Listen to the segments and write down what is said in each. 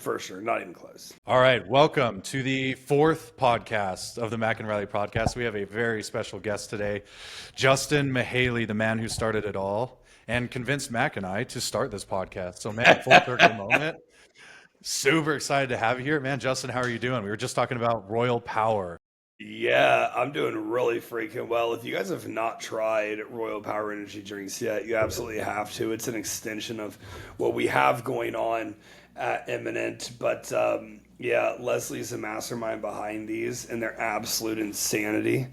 for sure. Not even close. All right, welcome to the fourth podcast of the Mak and Riley podcast. We have a very special guest today, Justin Mihaly, the man who started it all and convinced Mak and I to start this podcast. So, man, full circle moment. Super excited to have you here, man. Justin, how are you doing? We were just talking about Royal Power. Yeah, I'm doing really freaking well. If you guys have not tried Royal Power energy drinks yet, you absolutely have to. It's an extension of what we have going on at Imminent. But yeah, Leslie's the mastermind behind these, and they're absolute insanity.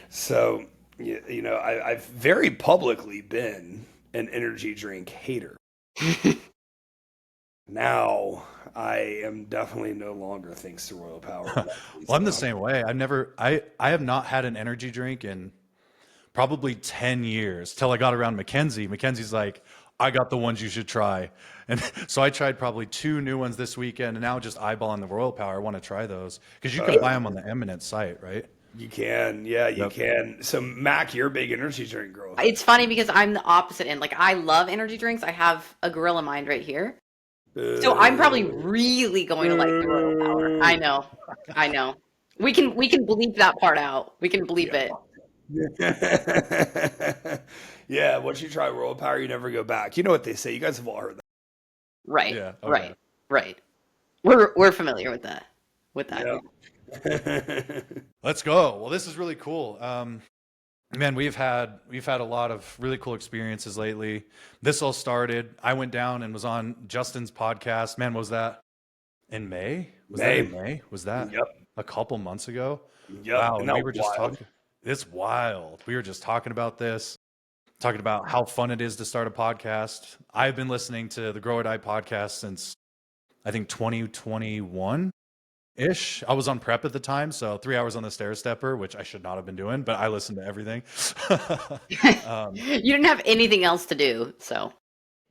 So, I've very publicly been an energy drink hater. Now, I am definitely no longer thanks to Royal Power. Well, I'm the same way. I have not had an energy drink in probably 10 years till I got around Mackenzie. Mackenzie's like, I got the ones you should try. And so I tried probably two new ones this weekend, and now just eyeballing the Royal Power. I want to try those because you can buy them on the Eminent site, right? You can, yeah, you Yep. can. So, Mac, you're a big energy drink girl. It's funny because I'm the opposite end. Like I love energy drinks. I have a Gorilla Mind right here. So I'm probably really going to like the Royal Power. I know. We can bleep that part out. We can bleep it. Yeah, once you try Royal Power, you never go back. You know what they say. You guys have all heard that. Right. Yeah. Okay. Right. We're familiar with that. Yeah. Let's go. Well, this is really cool. Man, we've had a lot of really cool experiences lately. This all started. I went down and was on Justin's podcast. Man, was that in May? Was that in May? Was that Yep. a couple months ago? Yep. Wow. And And that we were just wild. talking. It's wild. We were just talking about this, talking about how fun it is to start a podcast. I've been listening to the Grow or Die podcast since I think 2021 ish. I was on prep at the time, so 3 hours on the stair stepper, which I should not have been doing, but I listened to everything. You didn't have anything else to do, so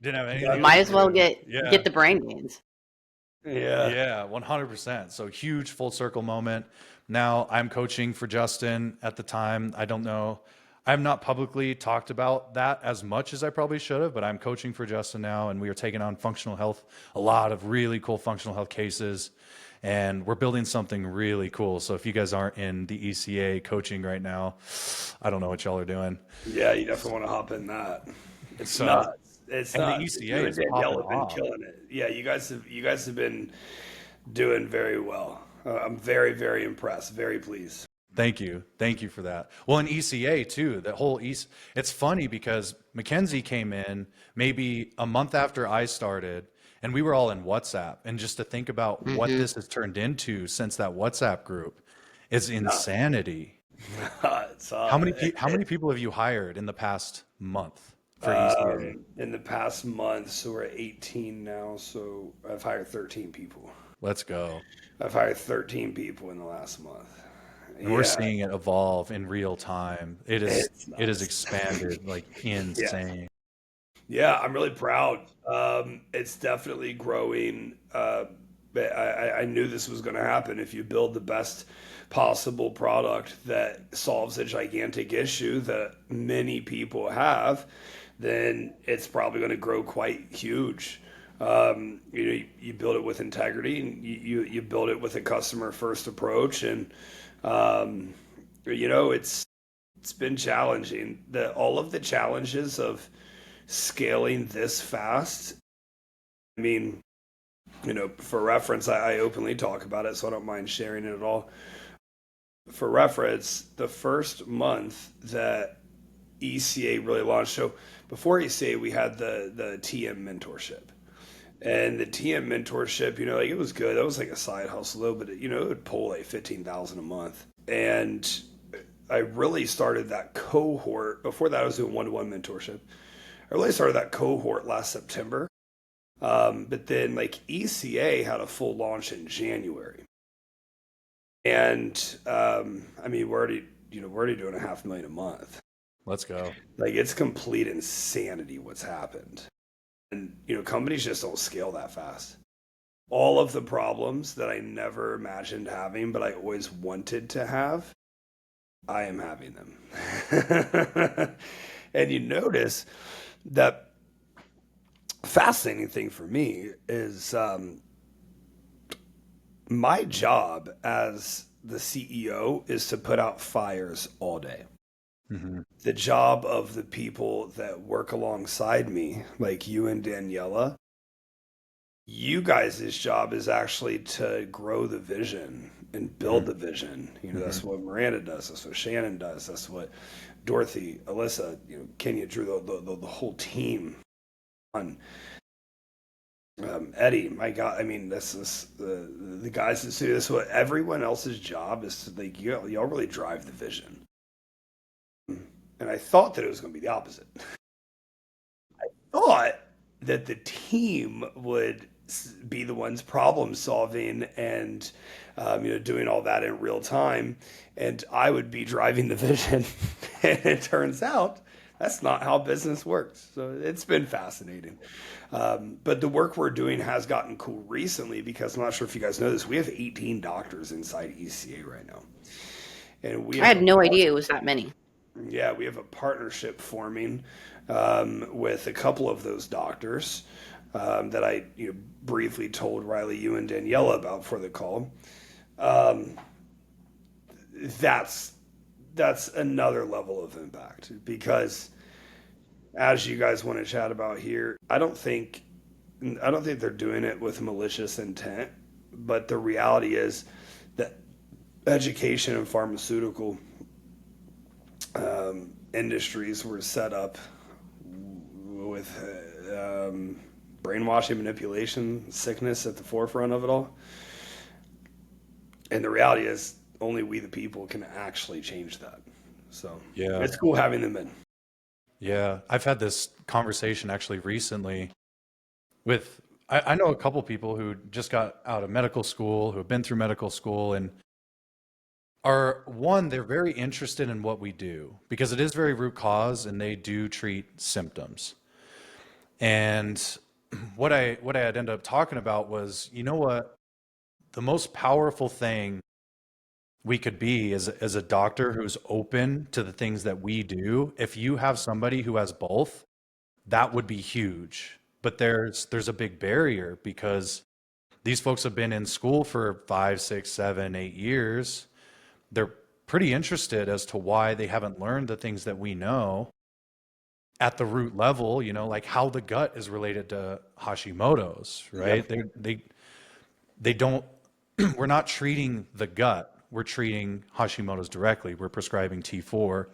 Didn't have anything. Yeah. might else as well to do. get the brain gains. Yeah. 100%. So huge full circle moment. Now I'm coaching for Justin at the time. I don't know. I have not publicly talked about that as much as I probably should have, but I'm coaching for Justin now, and we are taking on functional health, a lot of really cool functional health cases, and we're building something really cool. So if you guys aren't in the ECA coaching right now, I don't know what y'all are doing. Yeah, you definitely want to hop in that. It's So- nuts. It's and the nuts. ECA You and is Danielle popping have been off. killing it. Yeah, you guys have been doing very well. I'm very, very impressed. Very pleased. Thank you for that. Well, in ECA too, the whole it's funny because Mackenzie came in maybe a month after I started, and we were all in WhatsApp. And just to think about what this has turned into since that WhatsApp group is insanity. How many people have you hired in the past month for ECA? In the past month, so we're at 18 now. So I've hired 13 people. Let's go. I've hired 13 people in the last month. And we're seeing it evolve in real time. It has nuts. expanded like insane. Yeah, I'm really proud. It's definitely growing. But I knew this was going to happen. If you build the best possible product that solves a gigantic issue that many people have, then it's probably going to grow quite huge. You build it with integrity, and you build it with a customer first approach, and it's been challenging. All of the challenges of scaling this fast. I mean, for reference, I openly talk about it, so I don't mind sharing it at all. For reference, the first month that ECA really launched, so before ECA, we had the TM mentorship. And the TM mentorship, it was good. That was like a side hustle though, but it would pull like $15,000 a month. And I really started that cohort. Before that, I was doing one-to-one mentorship. I really started that cohort last September. But then like ECA had a full launch in January. And we're already doing $500,000 a month. Let's go. Like it's complete insanity what's happened. And companies just don't scale that fast. All of the problems that I never imagined having, but I always wanted to have, I am having them. And you notice that fascinating thing for me is My job as the CEO is to put out fires all day. Hmm. The job of the people that work alongside me, like you and Daniela, you guys' job is actually to grow the vision and build the vision. Hmm. That's what Miranda does. That's what Shannon does. That's what Dorothy, Alyssa, Kenya, Drew, the whole team on. Eddie, my God, I mean, this is the guys that do this. What everyone else's job is to like y'all really drive the vision. And I thought that it was going to be the opposite. Thought that the team would be the ones problem solving and doing all that in real time, and I would be driving the vision. And it turns out that's not how business works. So it's been fascinating. But the work we're doing has gotten cool recently because I'm not sure if you guys know this. We have 18 doctors inside ECA right now, and we I have had no idea it was that many. we have a partnership forming with a couple of those doctors that I briefly told Riley, you, and Daniela about for the call. Um, that's another level of impact because, as you guys want to chat about here, I don't think they're doing it with malicious intent, but the reality is that education and pharmaceutical industries were set up with brainwashing, manipulation, sickness at the forefront of it all. And the reality is, only we, the people, can actually change that. So Yeah. it's cool having them in. Yeah. I've had this conversation actually recently with, I know a couple people who just got out of medical school, who have been through medical school, and they're very interested in what we do because it is very root cause and they do treat symptoms. And what I had ended up talking about was, you know what? The most powerful thing we could be as a doctor who's open to the things that we do. If you have somebody who has both, that would be huge. But there's a big barrier because these folks have been in school for 5, 6, 7, 8 years. They're pretty interested as to why they haven't learned the things that we know at the root level, like how the gut is related to Hashimoto's, right? Yeah. They don't, we're not treating the gut. We're treating Hashimoto's directly. We're prescribing T4,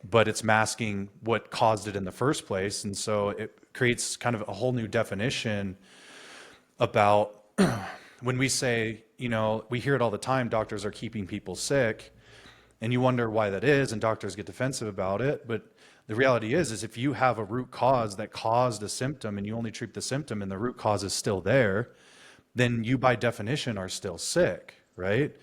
but it's masking what caused it in the first place. And so it creates kind of a whole new definition about when we say, we hear it all the time, doctors are keeping people sick, and you wonder why that is, and doctors get defensive about it. But the reality is if you have a root cause that caused a symptom and you only treat the symptom and the root cause is still there, then you by definition are still sick, right?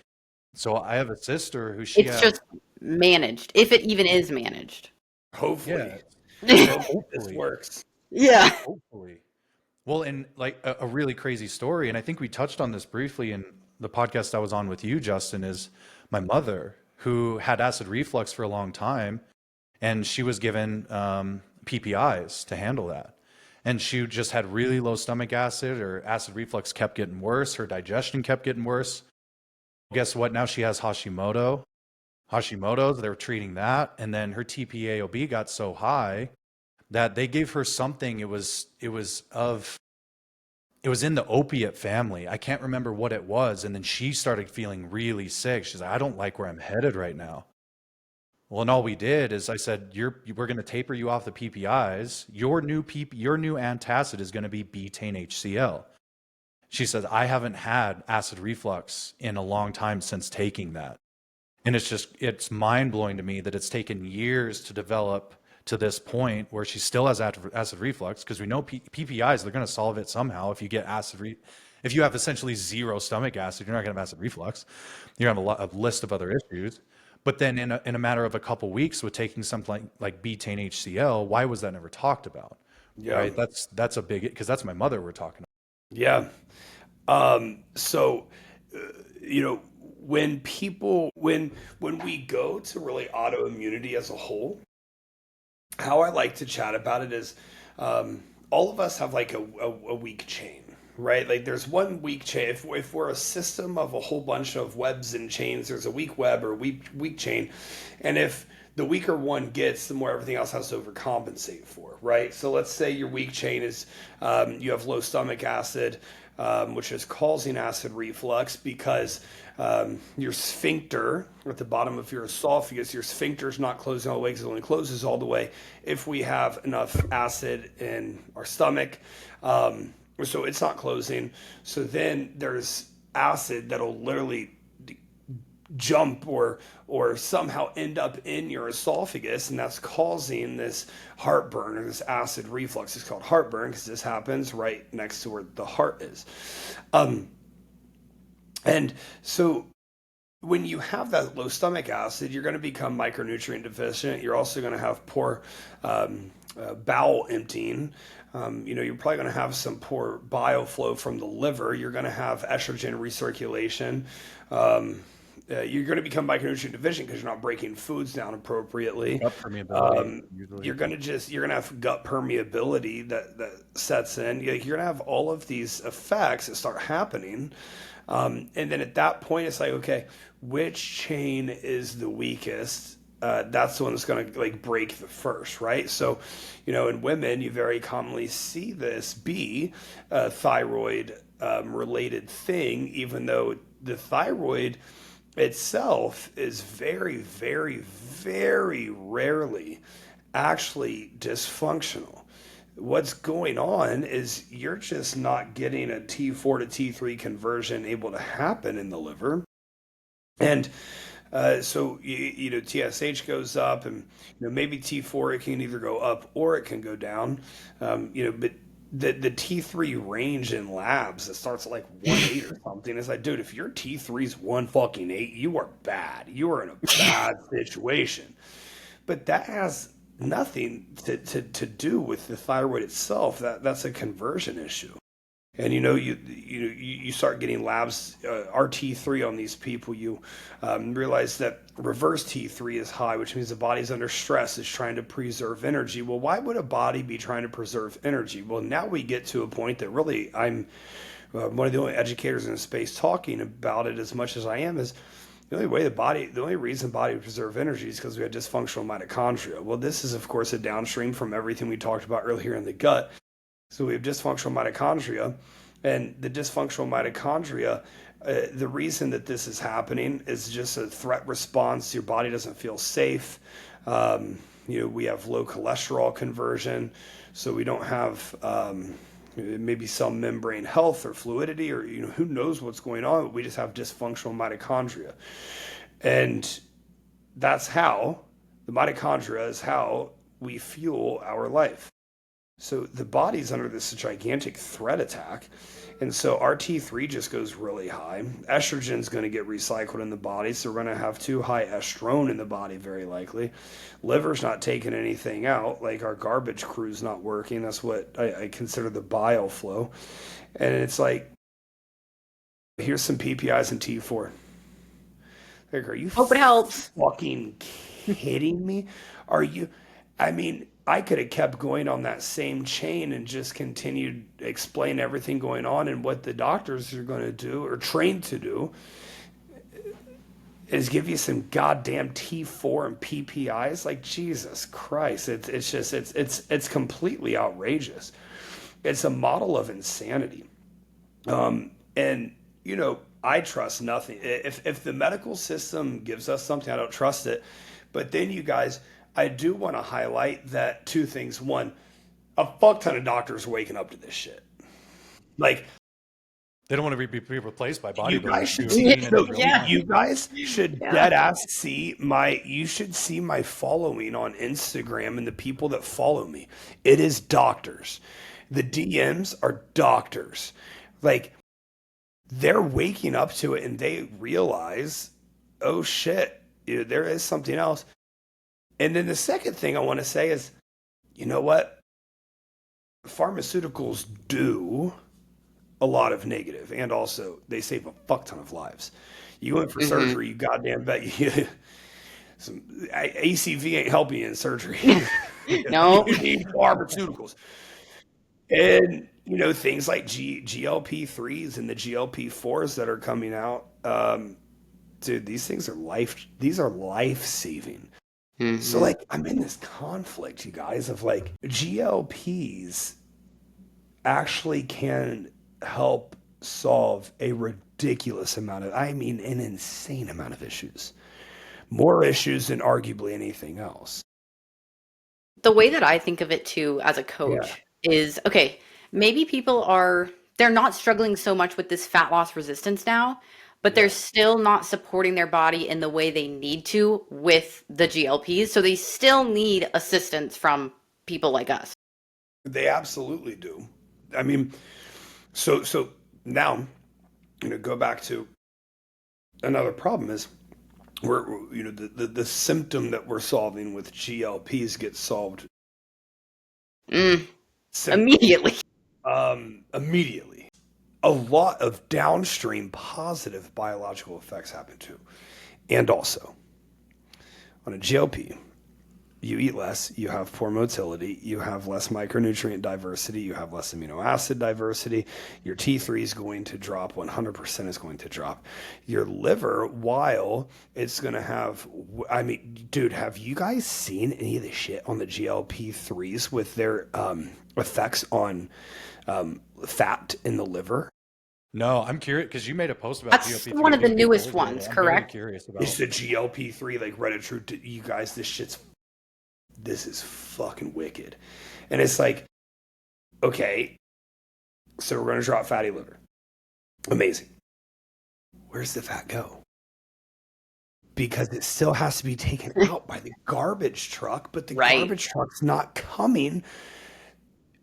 So I have a sister who she It's had, just managed, if it even is managed. Hopefully. yeah, Hope this hopefully, works. Yeah. hopefully. Well, and like a really crazy story, and I think we touched on this briefly in the podcast I was on with you, Justin, is my mother who had acid reflux for a long time, and she was given PPIs to handle that. And she just had really low stomach acid. Her acid reflux kept getting worse. Her digestion kept getting worse. Guess what? Now she has Hashimoto's. They were treating that, and then her TPAOB got so high that they gave her something. It was in the opiate family. I can't remember what it was. And then she started feeling really sick. She's like, I don't like where I'm headed right now. Well, and all we did is I said, we're going to taper you off the PPIs. Your new antacid is going to be betaine HCl. She said, I haven't had acid reflux in a long time since taking that. And it's mind blowing to me that it's taken years to develop to this point where she still has acid reflux, because we know PPIs, they're going to solve it somehow. If you get if you have essentially zero stomach acid, you're not going to have acid reflux. You're going to have a list of other issues. But then in a matter of a couple weeks with taking something like betaine HCl, why was that never talked about? Yeah. Right? That's a big, because that's my mother we're talking about. Yeah. So, when we go to really autoimmunity as a whole, how I like to chat about it is all of us have like a weak chain, right? Like there's one weak chain. If we're a system of a whole bunch of webs and chains, there's a weak web or weak chain. And if the weaker one gets, the more everything else has to overcompensate for, right? So let's say your weak chain is you have low stomach acid, which is causing acid reflux because your sphincter at the bottom of your esophagus, your sphincter is not closing all the way because it only closes all the way if we have enough acid in our stomach. So it's not closing. So then there's acid that'll literally jump or somehow end up in your esophagus, and that's causing this heartburn or this acid reflux. It's called heartburn because this happens right next to where the heart is. And so when you have that low stomach acid, you're going to become micronutrient deficient. You're also going to have poor bowel emptying. You're probably going to have some poor bile flow from the liver. You're going to have estrogen recirculation. You're going to become micronutrient deficient because you're not breaking foods down appropriately. Gut permeability, usually. You're going to have gut permeability that sets in. You're going to have all of these effects that start happening. And then at that point, it's like, okay, which chain is the weakest? That's the one that's going to like break the first, right? So, in women, you very commonly see this be a thyroid related thing, even though the thyroid itself is very, very, very rarely actually dysfunctional. What's going on is you're just not getting a T4 to T3 conversion able to happen in the liver. And so TSH goes up, and maybe T4 it can either go up or it can go down. But the T3 range in labs that starts at like 1.8 or something. It's like, dude, if your T3 is 1.8, you are bad. You are in a bad situation. But that has nothing to do with the thyroid itself. That's a conversion issue. And you start getting labs RT3 on these people. You realize that reverse T3 is high, which means the body's under stress, is trying to preserve energy. Well, why would a body be trying to preserve energy? Well, now we get to a point that really I'm one of the only educators in the space talking about it as much as I am. Is the only reason body would preserve energy is because we have dysfunctional mitochondria. Well, this is of course a downstream from everything we talked about earlier in the gut. So we have dysfunctional mitochondria, and the dysfunctional mitochondria, the reason that this is happening is just a threat response. Your body doesn't feel safe. We have low cholesterol conversion, so we don't have maybe some membrane health or fluidity, or who knows what's going on. But we just have dysfunctional mitochondria, and that's how the mitochondria is how we fuel our life. So the body's under this gigantic threat attack. And so RT3 just goes really high. Estrogen's going to get recycled in the body. So we're going to have too high estrone in the body, very likely. Liver's not taking anything out. Like our garbage crew's not working. That's what I consider the bile flow. And it's like, here's some PPIs and T4. Like, are you Hope it helps. fucking kidding me? I could have kept going on that same chain and just continued to explain everything going on, and what the doctors are going to do or trained to do is give you some goddamn T4 and PPIs. Like, Jesus Christ, it's completely outrageous. It's a model of insanity. And I trust nothing. If the medical system gives us something, I don't trust it. But then you guys, I do want to highlight that two things. One, a fuck ton of doctors are waking up to this shit. Like, they don't want to be replaced by bodybuilders. You guys should dead ass see you should see my following on Instagram and the people that follow me. It is doctors. The DMs are doctors. Like, they're waking up to it and they realize, oh shit, there is something else. And then the second thing I want to say is, you know what? Pharmaceuticals do a lot of negative, and also they save a fuck ton of lives. You go in for surgery, you goddamn bet you ACV ain't helping you in surgery. No. You need pharmaceuticals. And things like GLP-3s and the GLP-4s that are coming out. Dude, these are life saving. So Hmm. like I'm in this conflict, you guys, of like GLPs actually can help solve a ridiculous amount of, I mean, an insane amount of issues. More issues than arguably anything else. The way that I think of it too as a Yeah. coach is okay, maybe they're not struggling so much with this fat loss resistance now, but they're Yeah. still not supporting their body in the way they need to with the GLPs. So they still need assistance from people like us. They absolutely do. I mean, so now, go back to another problem is the symptom that we're solving with GLPs gets solved Mm, simply, immediately. immediately. A lot of downstream positive biological effects happen too. And also, on a GLP, you eat less, you have poor motility, you have less micronutrient diversity, you have less amino acid diversity. Your T3 is going to drop, 100% is going to drop. Your liver, while it's going to have, I mean, dude, have you guys seen any of the shit on the GLP-3s with their effects on fat in the liver? No, I'm curious because you made a post about That's one GLP-3 of the being newest correlated. ones, I'm very correct? curious It's about. the GLP-3, like Reddit, you guys, this is fucking wicked. And it's like, okay, so we're going to drop fatty liver. Amazing. Where's the fat go? Because it still has to be taken out by the garbage truck, but the Right. garbage truck's not coming.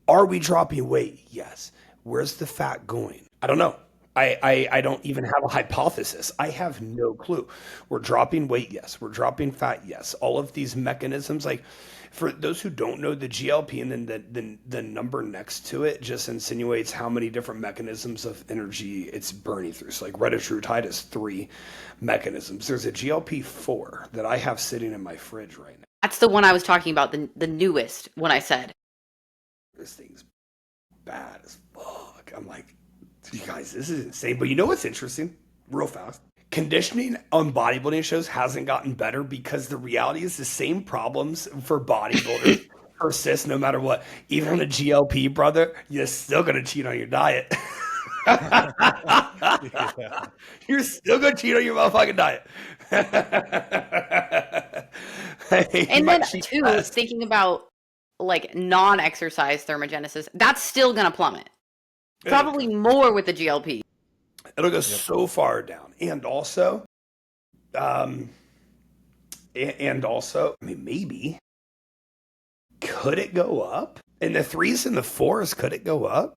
Are we dropping weight? Yes. Where's the fat going? I don't know. I don't even have a hypothesis. I have no clue. We're dropping weight, yes. We're dropping fat, yes. All of these mechanisms, like for those who don't know, the GLP and then the number next to it just insinuates how many different mechanisms of energy it's burning through. So like retatrutide has 3 mechanisms. There's a GLP-4 that I have sitting in my fridge right now. That's the one I was talking about, the newest when I said. This thing's bad as fuck. I'm like, you guys, this is insane. But you know what's interesting? Real fast. Conditioning on bodybuilding shows hasn't gotten better because the reality is the same problems for bodybuilders persist no matter what. Even on a GLP, brother, you're still gonna cheat on your diet. Yeah. You're still gonna cheat on your motherfucking diet. You And might then cheat too, less. thinking about like non-exercise thermogenesis, that's still gonna plummet. It'll Probably go. more with the GLP. It'll go Yep. so far down. Um, and also, I mean, maybe could it go up in the 3s and the 4s? Could it go up?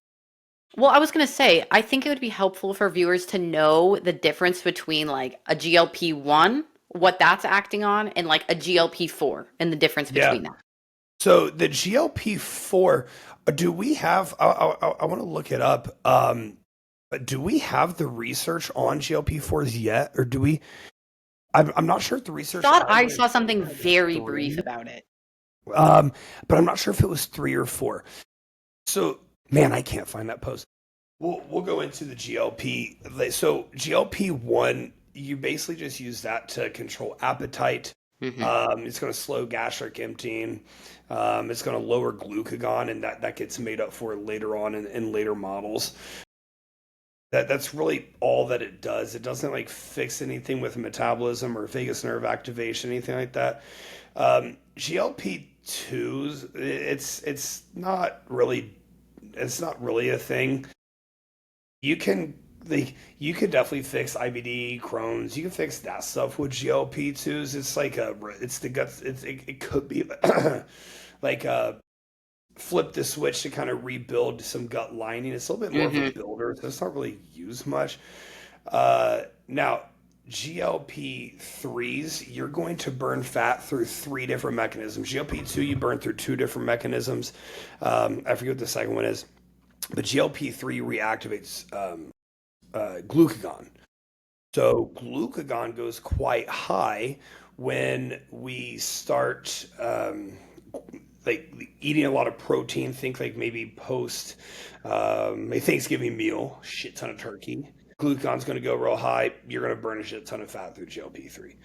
Well, I was gonna say, I think it would be helpful for viewers to know the difference between like a GLP-1, what that's acting on, and like a GLP-4, and the difference Yeah. between that. So the GLP-4, do we have? I want to look it up. Do we have the research on GLP-4s yet, or do we? I'm not sure if the research Thought I I went saw something had was very brief 3. about it. But I'm not sure if it was 3 or 4. So man, I can't find that post. We'll go into the GLP. So GLP-1, you basically just use that to control appetite. Hmm. It's going to slow gastric emptying. It's going to lower glucagon, and that gets made up for later on in later models. That's really all that it does. It doesn't like fix anything with metabolism or vagus nerve activation, anything like that. GLP-2s, it's not really a thing. You can you could definitely fix IBD, Crohn's. You can fix that stuff with GLP-2s. It's like it's the guts. It could be like flip the switch to kind of rebuild some gut lining. It's a little bit more of a Hmm. builder, so it's not really used much. Now, GLP-3s, you're going to burn fat through 3 different mechanisms. GLP-2, you burn through 2 different mechanisms. I forget what the second one is, but GLP-3 reactivates glucagon. So glucagon goes quite high when we start like eating a lot of protein, think like maybe post a Thanksgiving meal, shit ton of turkey. Glucagon's going to go real high. You're going to burn a shit ton of fat through GLP-3.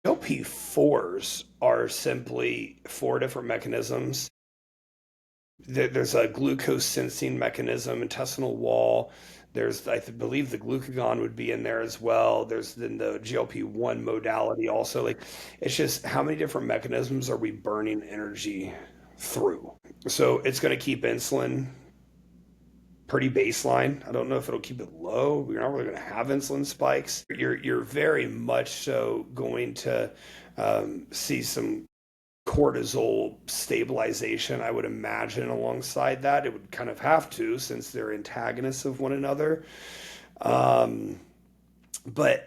GLP-4s are simply four different mechanisms. There's a glucose sensing mechanism, intestinal wall. There's, I believe, the glucagon would be in there as well. There's then the GLP-1 modality also. Like, it's just how many different mechanisms are we burning energy through? So it's going to keep insulin pretty baseline. I don't know if it'll keep it low. You're not really going to have insulin spikes. You're very much so going to see some cortisol stabilization, I would imagine, alongside that. It would kind of have to, since they're antagonists of one another. But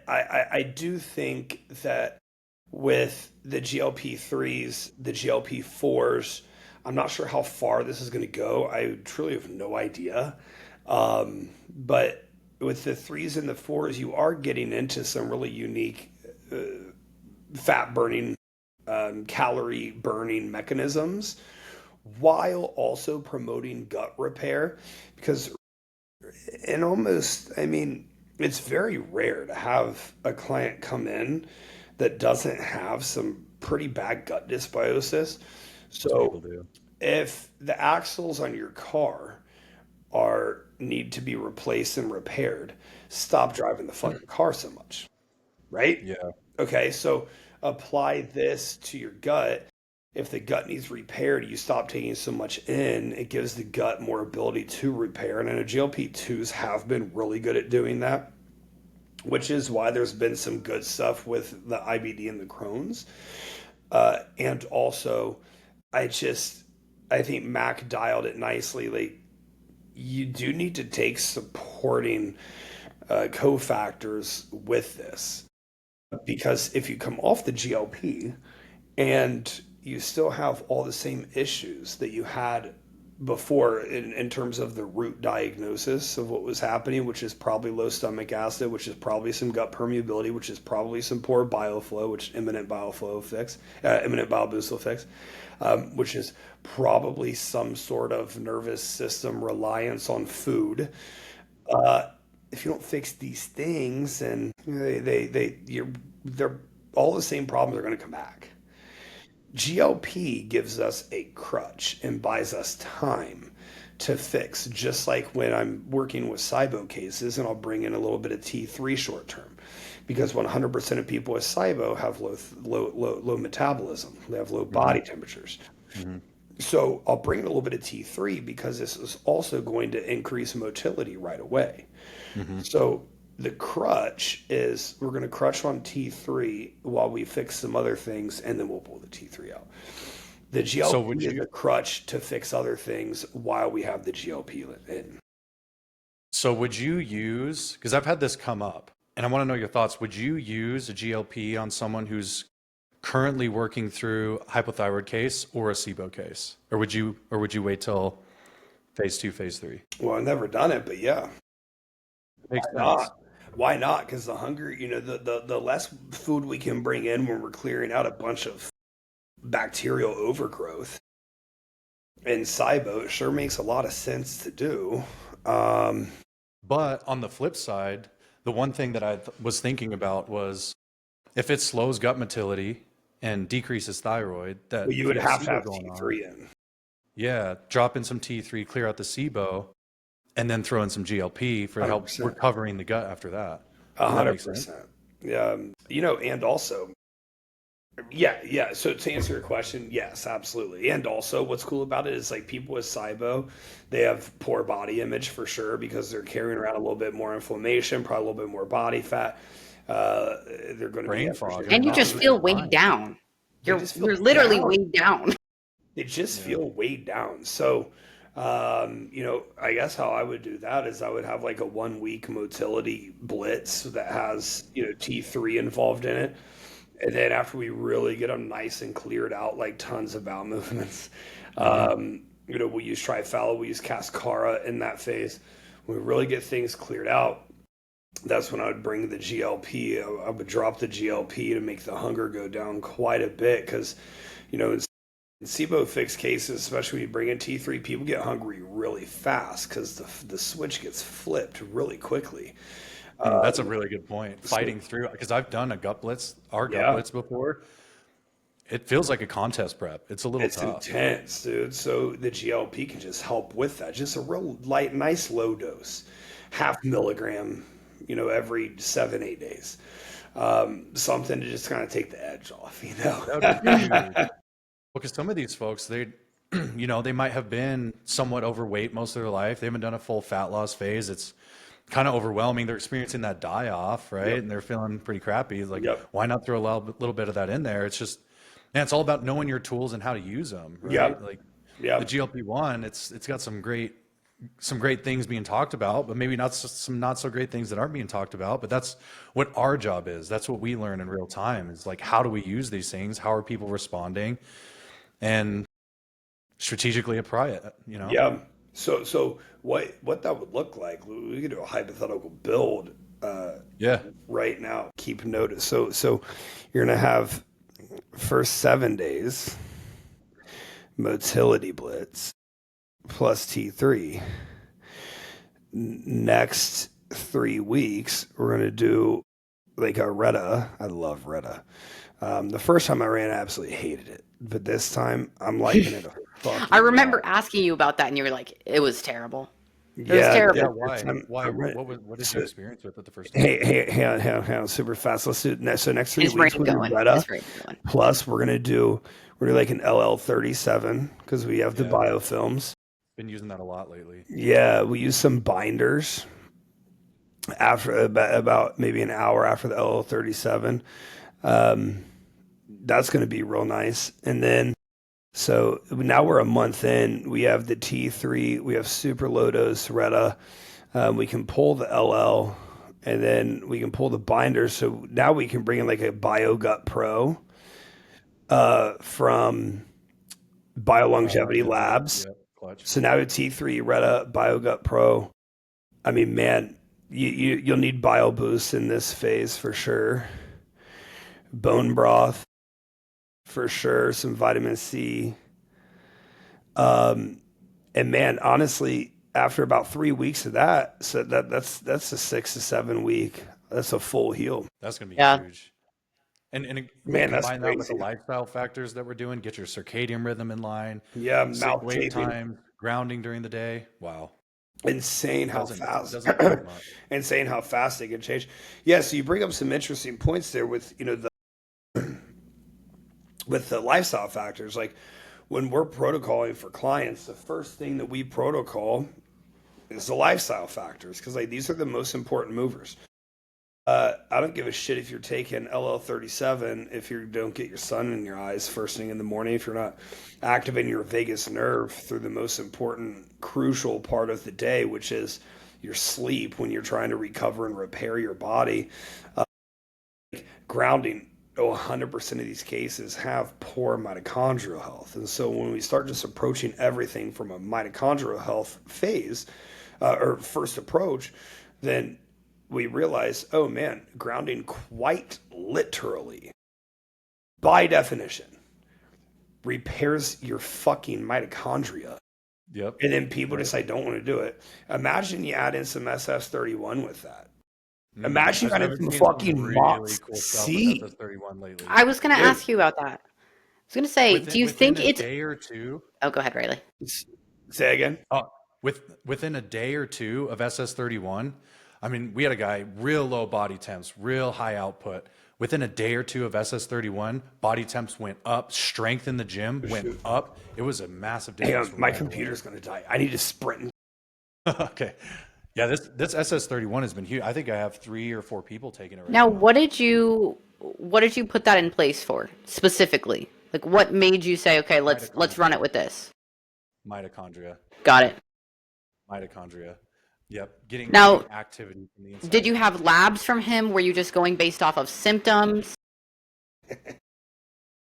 I do think that with the GLP-3s, the GLP-4s, I'm not sure how far this is going to go. I truly have no idea. But with the 3s and the 4s, you are getting into some really unique fat burning, calorie burning mechanisms, while also promoting gut repair. Because it's very rare to have a client come in that doesn't have some pretty bad gut dysbiosis. So if the axles on your car need to be replaced and repaired, stop driving the fucking car so much, right? Yeah. Okay, so apply this to your gut. If the gut needs repaired, you stop taking so much in, it gives the gut more ability to repair. And I know GLP-2s have been really good at doing that, which is why there's been some good stuff with the IBD and the Crohn's. And also, I think Mac dialed it nicely. Like, you do need to take supporting cofactors with this, because if you come off the GLP and you still have all the same issues that you had before in terms of the root diagnosis of what was happening, which is probably low stomach acid, which is probably some gut permeability, which is probably some poor bile flow, which imminent bile boost will fix, which is probably some sort of nervous system reliance on food. If you don't fix these things, and they're all the same problems are going to come back. GLP gives us a crutch and buys us time to fix, just like when I'm working with SIBO cases and I'll bring in a little bit of T3 short term, because 100% of people with SIBO have low metabolism. They have low body temperatures. Mm-hmm. So I'll bring in a little bit of T3 because this is also going to increase motility right away. Mm-hmm. So the crutch is, we're going to crutch on T3 while we fix some other things, and then we'll pull the T3 out. The GLP is the crutch to fix other things while we have the GLP in. So would you use, because I've had this come up, and I want to know your thoughts, would you use a GLP on someone who's currently working through a hypothyroid case or a SIBO case? Or would you wait till phase 2, phase 3? Well, I've never done it, but yeah. Makes Why sense. not? Why not? Because the hunger, the less food we can bring in when we're clearing out a bunch of bacterial overgrowth in SIBO, it sure makes a lot of sense to do. But on the flip side, the one thing that I was thinking about was, if it slows gut motility and decreases thyroid, that you would have to have going T3 on, in. Yeah, drop in some T3, clear out the SIBO, and then throw in some GLP for help 100%. recovering the gut after that. 100%. Yeah, and also, yeah. So to answer your question, yes, absolutely. And also, what's cool about it is, like, people with SIBO, they have poor body image for sure, because they're carrying around a little bit more inflammation, probably a little bit more body fat. They're going to brain fog, and you just feel weighed down. You're literally weighed down. They just feel weighed down. So, I guess how I would do that is I would have like a 1 week motility blitz that has, T3 involved in it. And then after we really get them nice and cleared out, like tons of bowel movements, we'll use Trifala, we'll use Cascara in that phase. When we really get things cleared out, that's when I would bring the GLP. I would drop the GLP to make the hunger go down quite a bit, because, SIBO fixed cases, especially when you bring in T3, people get hungry really fast because the switch gets flipped really quickly. That's a really good point. So, Fighting through, because I've done a gut blitz, our gut yeah, blitz before. It feels like a contest prep. It's a little it's tough. intense, dude. So the GLP can just help with that. Just a real light, nice low dose, half milligram, every 7, 8 days. Something to just kind of take the edge off, That would be huge. Because some of these folks, they might have been somewhat overweight most of their life. They haven't done a full fat loss phase. It's kind of overwhelming. They're experiencing that die off, right? Yep, And they're feeling pretty crappy. It's like, yep, why not throw a little bit of that in there? It's just, man, it's all about knowing your tools and how to use them, right? yep, Like the yep. GLP-1, it's got some great things being talked about, but maybe some not so great things that aren't being talked about. But that's what our job is. That's what we learn in real time is like, how do we use these things? How are people responding? And strategically apply it. Yeah. So what that would look like? We could do a hypothetical build Yeah. right now. Keep notice. So you're gonna have first 7 days motility blitz plus T3. Next 3 weeks we're gonna do like a Retta. I love Retta. The first time I ran, I absolutely hated it, but this time I'm liking it a I fucking remember lot. asking you about that, and you were like, "It was terrible. It was Yeah, Yeah. terrible." Why? Why? I'm ready. What did you So, experience with it the first time? hang on, super fast. Let's do next. So next three His brain weeks we're gonna do going. Retta. His brain going. Plus we're gonna do like an LL37 because we have the Yeah. biofilms. Been using that a lot lately. Yeah, we use some binders after about maybe an hour after the LL37. Um, that's gonna be real nice. And then so now we're a month in. We have the T3. We have super low dose Retta. We can pull the LL, and then we can pull the binders. So now we can bring in like a BioGut Pro from BioLongevity Longevity. Labs. Yep. Clutch. So now it's T3 Retta BioGut Pro. I mean, man, you'll need BioBoost in this phase for sure. Bone broth for sure. Some vitamin C. And man, honestly, after about 3 weeks of that, so that's a 6 to 7 week. That's a full heal. That's gonna be Yeah. huge. And Man, that's combine that with the crazy. lifestyle factors that we're doing. Get your circadian rhythm in line. Yeah, Sync mouth wake taping. time. Grounding during the day. Wow. Insane how fast. Doesn't take much. Insane how fast they can change. Yeah, so you bring up some interesting points there with with the lifestyle factors. Like when we're protocoling for clients, the first thing that we protocol is the lifestyle factors because like these are the most important movers. I don't give a shit if you're taking LL37 if you don't get your sun in your eyes first thing in the morning, if you're not activating your vagus nerve through the most important, crucial part of the day, which is your sleep when you're trying to recover and repair your body. Grounding, 100% of these cases have poor mitochondrial health. And so when we start just approaching everything from a mitochondrial health phase or first approach, then we realize, oh man, grounding quite literally, by definition, repairs your fucking mitochondria. Yep. And then people just like don't want to do it. Imagine you add in some SS31 with that. Imagine you add in some fucking really Mox cool stuff C. with SS31 lately. I was going to Dude, ask you about that. I was going to say, do you Within think a it's? day or two, Oh, go ahead, Riley. say again. within a day or two of SS31, I mean, we had a guy real low body temps, real high output. Within a day or two of SS31, body temps went up, strength in the gym went up. It was a massive Hang difference. on, my right computer's gonna die. I need to sprint. away. Okay. Yeah, this SS31 has been huge. I think I have 3 or 4 people taking it right Now, now. what did you put that in place for specifically? Like, what made you say, okay, let's run it with this? Mitochondria. Got it. Mitochondria. Yep. Getting Now, activity from the inside. did you have labs from him? Were you just going based off of symptoms?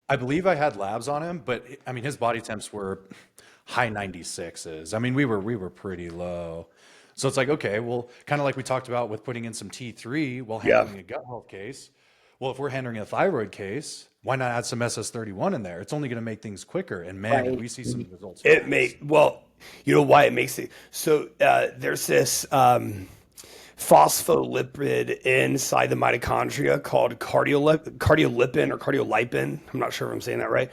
I believe I had labs on him, but I mean his body temps were high 96s. I mean we were pretty low. So it's like, okay, well, kind of like we talked about with putting in some T3 while handling a gut health case. Well, if we're handling a thyroid case, why not add some SS31 in there? It's only going to make things quicker. And man, did Right. we see some results It fast. well, you know why it makes it so. There's this phospholipid inside the mitochondria called cardiolipin or cardiolipin. I'm not sure if I'm saying that right.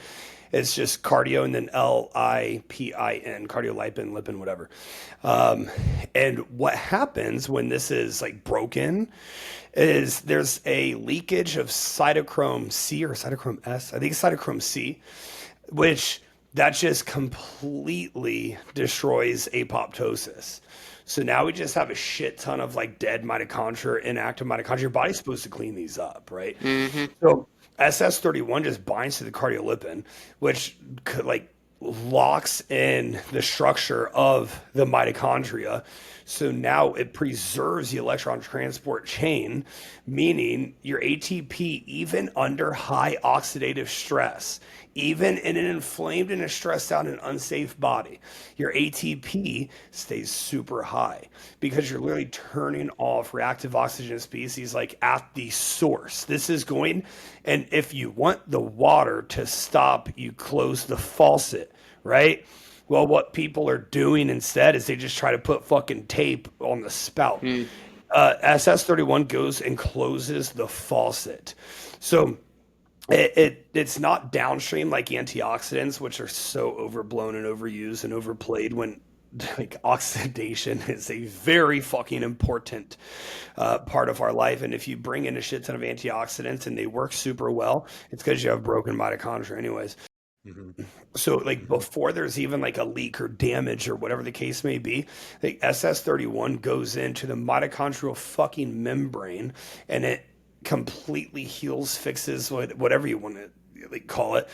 It's just cardio and then lipin, cardiolipin, lipin, whatever. Um, and what happens when this is like broken is there's a leakage of cytochrome C or cytochrome S. I think it's cytochrome C, which that just completely destroys apoptosis. So now we just have a shit ton of like dead mitochondria, inactive mitochondria. Your body's supposed to clean these up, right? Hmm. So SS31 just binds to the cardiolipin, which could like locks in the structure of the mitochondria. So now it preserves the electron transport chain, meaning your ATP, even under high oxidative stress, even in an inflamed and a stressed out and unsafe body, your ATP stays super high because you're literally turning off reactive oxygen species like at the source. This is going, and if you want the water to stop, you close the faucet, right? Well, what people are doing instead is they just try to put fucking tape on the spout. SS31 goes and closes the faucet. So it's not downstream like antioxidants, which are so overblown and overused and overplayed when like oxidation is a very fucking important part of our life. And if you bring in a shit ton of antioxidants and they work super well, it's because you have broken mitochondria anyways. Hmm. So like Hmm. before there's even like a leak or damage or whatever the case may be, like SS31 goes into the mitochondrial fucking membrane and it completely heals, fixes whatever you want to like call it.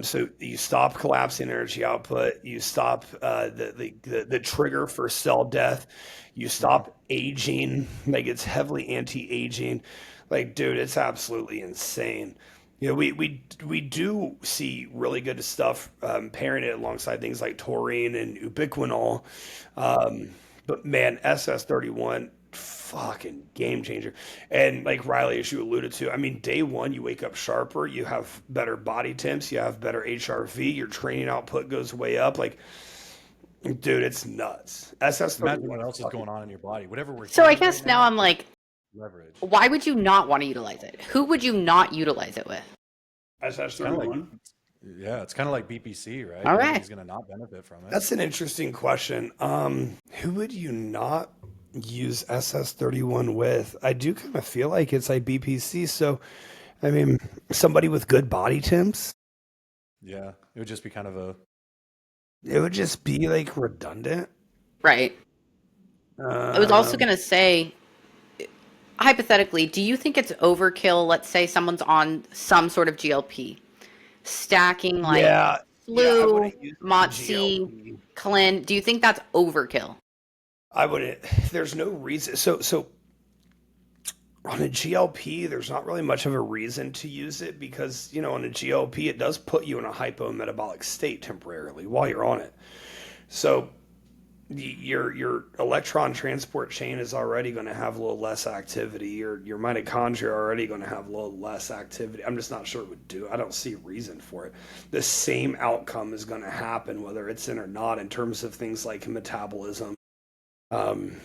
So you stop collapsing energy output, you stop the trigger for cell death, you Hmm. stop aging, like it's heavily anti-aging. Like, dude, it's absolutely insane. You know, we do see really good stuff pairing it alongside things like taurine and ubiquinol. Um, but man, SS31, fucking game changer. And like Riley, as you alluded to, I mean, day one, you wake up sharper, you have better body temps, you have better HRV, your training output goes way up. Like, dude, it's nuts. Imagine SS31 what is else is fucking going on in your body. Whatever we're So I healing right guess now now, I'm like, leverage. why would you not want to utilize it? Who would you not utilize it with? It's kind of like, SS31. yeah, it's kind of like BPC, right? Okay. Nobody's going to not benefit from it. That's an interesting question. Who would you not use SS31 with? I do kind of feel like it's like BPC. So, I mean, somebody with good body temps, Yeah, it would just be kind of a, it would just be like redundant. Right. I was also Um, going to say, hypothetically, do you think it's overkill? Let's say someone's on some sort of GLP, stacking like yeah, yeah, I flu, wouldn't use MOTS, GLP. Clin. Do you think that's overkill? I wouldn't. There's no reason. So on a GLP, there's not really much of a reason to use it because, you know, on a GLP, it does put you in a hypometabolic state temporarily while you're on it. So your electron transport chain is already going to have a little less activity. Your mitochondria are already going to have a little less activity. I'm just not sure it would do. I don't see a reason for it. The same outcome is going to happen whether it's in or not in terms of things like metabolism. Um,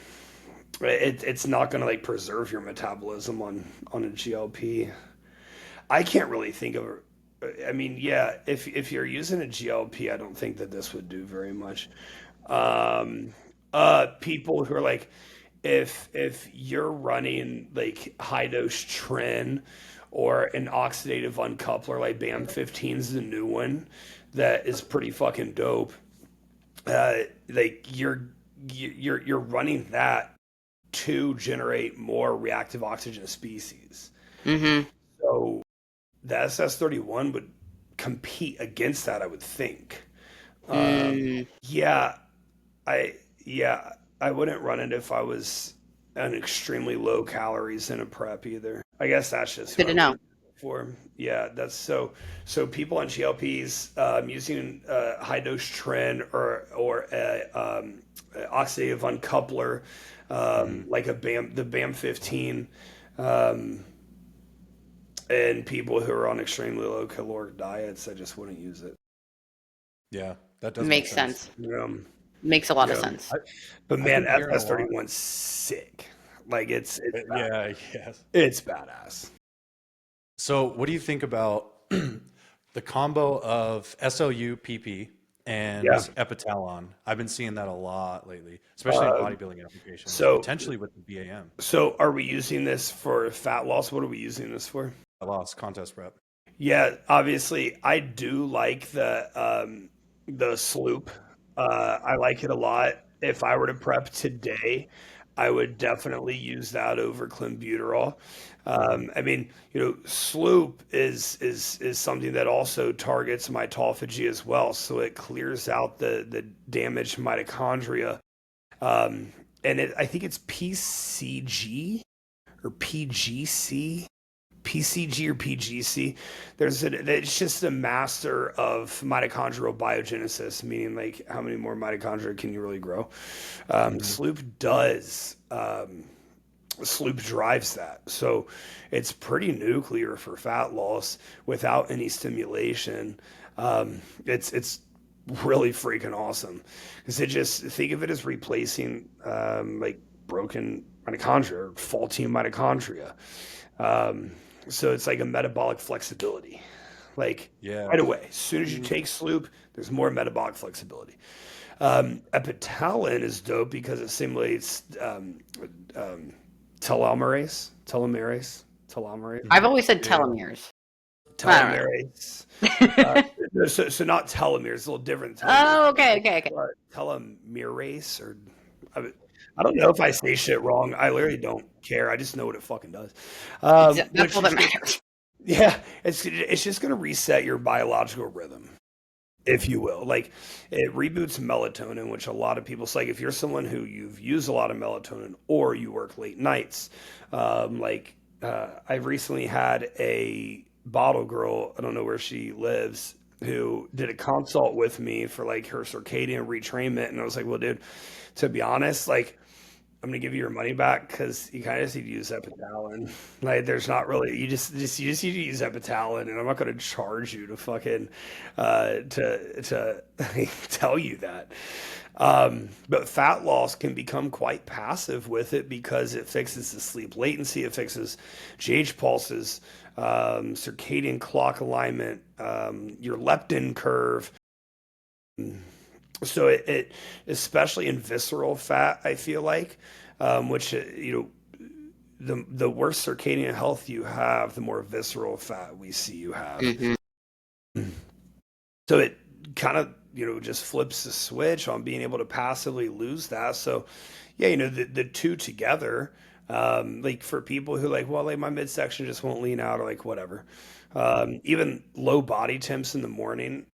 it's not going to like preserve your metabolism on a GLP. I can't really think of. I mean, yeah, if you're using a GLP, I don't think that this would do very much. Um, People who are like, if you're running like high dose tren or an oxidative uncoupler like BAM 15 is the new one that is pretty fucking dope. Like you're running that to generate more reactive oxygen species. Mm-hmm. So the SS31 would compete against that, I would think. Mm, Yeah, yeah, I wouldn't run it if I was an extremely low calories in a prep either. I guess that's just who good I to know. wouldn't do it for. Yeah, that's so people on GLPs using high dose tren or oxidative uncoupler mhm. like the BAM 15. Um, And people who are on extremely low caloric diets, I just wouldn't use it. Yeah, that does make Makes sense. sense. Yeah. Makes a lot of Yeah. sense. But I've man, been hearing a lot. FS31's sick. Like it's bad. Yeah, yes. It's badass. So, what do you think about the combo of SOU-PP and Yeah. Epitalon? I've been seeing that a lot lately, especially in Uh, bodybuilding applications, so potentially with the BAM. so are we using this for fat loss? What are we using this for? I lost contest prep. Yeah, obviously, I do like the sloop. I like it a lot. If I were to prep today, I would definitely use that over clenbuterol. Mhm. I mean, sloop is something that also targets mitophagy as well, so it clears out the damaged mitochondria. Um, and I think it's PCG or PGC. PCG or PGC. It's just a master of mitochondrial biogenesis, meaning like how many more mitochondria can you really grow? Mhm. Sloop drives that. So it's pretty nuclear for fat loss without any stimulation. It's really freaking awesome because it just think of it as replacing like broken mitochondria or faulty mitochondria. Um, so it's like a metabolic flexibility. Like Yeah. right away, as soon as you take Sloop, there's more metabolic flexibility. Epitalin is dope because it simulates um, telomerase. I've always said Yeah. telomeres. I don't Telomerase. know. So not telomeres, it's a little different than telomeres. Oh, okay, okay, okay. Telomerase or I, I don't know if I say shit wrong. I literally don't care. I just know what it fucking does. That's all that matters. Yeah, it's just gonna reset your biological rhythm, if you will. Like it reboots melatonin, which a lot of people say if you're someone who you've used a lot of melatonin or you work late nights, I've recently had a bottle girl, I don't know where she lives, who did a consult with me for like her circadian retrainment, and I was like, well, dude, to be honest, like I'm gonna give you your money back because you kind of just need to use Epitalin. Like, there's not really you just need to use Epitalin, and I'm not gonna charge you to fucking to tell you that. But fat loss can become quite passive with it because it fixes the sleep latency, it fixes GH pulses, circadian clock alignment, your leptin curve. So it especially in visceral fat, I feel like, which the worse circadian health you have, the more visceral fat we see you have. Mhm. So it kind of just flips the switch on being able to passively lose that. So yeah, the two together, like for people who like, well, like my midsection just won't lean out or like whatever. Even low body temps in the morning,